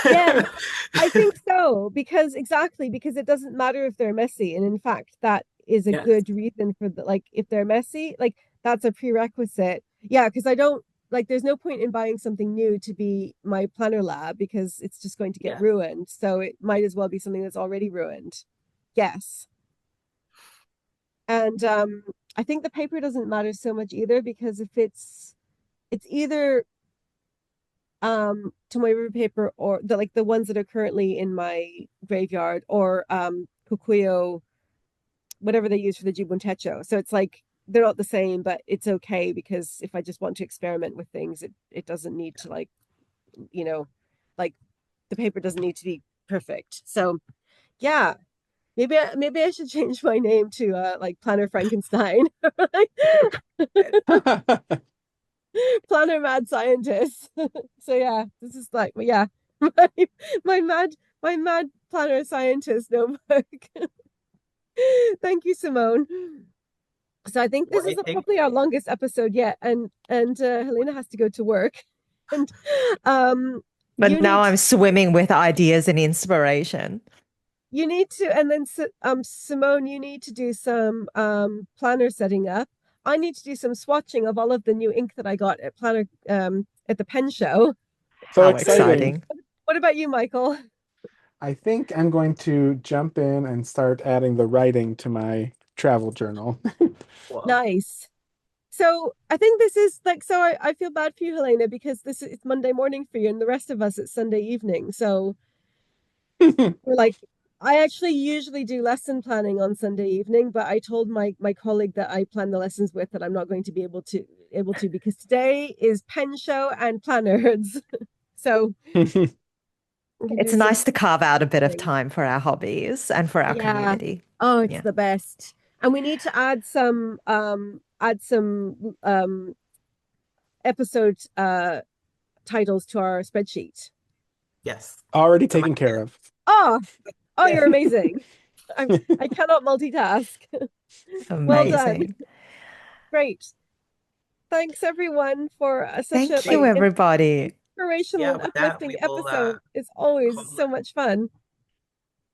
Yes. I think so because exactly because it doesn't matter if they're messy. And in fact, that is a yes, good reason for the like if they're messy, like that's a prerequisite. Yeah, because I don't like there's no point in buying something new to be my planner lab because it's just going to get yes, ruined. So it might as well be something that's already ruined. Yes. And I think the paper doesn't matter so much either because if it's either tomoe river paper or the like the ones that are currently in my graveyard or kokuyo, whatever they use for the jibun techo. So it's like they're not the same, but it's okay because if I just want to experiment with things, it doesn't need to like you know like the paper doesn't need to be perfect. So yeah, maybe I should change my name to like Planner Frankenstein. Planner mad scientist. So yeah, this is like yeah, my, my mad my mad planner scientist notebook. Thank you, Simone. So I think Well, this is I think probably our longest episode yet, and Helena has to go to work, and um, But you now need I'm swimming with ideas and inspiration. and then Simone, you need to do some planner setting up. I need to do some swatching of all of the new ink that I got at planner at the pen show. So How exciting. exciting. What about you, Michael? I think I'm going to jump in and start adding the writing to my travel journal. well, Nice. So I think this is like so I feel bad for you, Helena, because this is it's Monday morning for you and the rest of us it's Sunday evening. So we're like I actually usually do lesson planning on Sunday evening, but I told my colleague that I plan the lessons with that I'm not going to be able to because today is pen show and planners. So we can It's do some nice to carve out a bit of things. time for our hobbies and for our Yeah. community. Oh, it's Yeah. the best. And we need to add some episode titles to our spreadsheet. yes. Already So my taken care of. Oh, oh, yeah. you're amazing. I cannot multitask. Well done. Amazing. Great. Thanks everyone for such a Thank like you, everybody. inspirational Yeah, and with that, uplifting we will episode. It's always call so it much fun.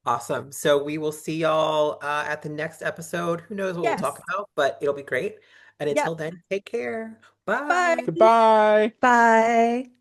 awesome. So we will see y'all at the next episode. Who knows what we'll talk Yes. about, but it'll be great. And Yep. until then, take care. Bye. Bye. Goodbye. Bye.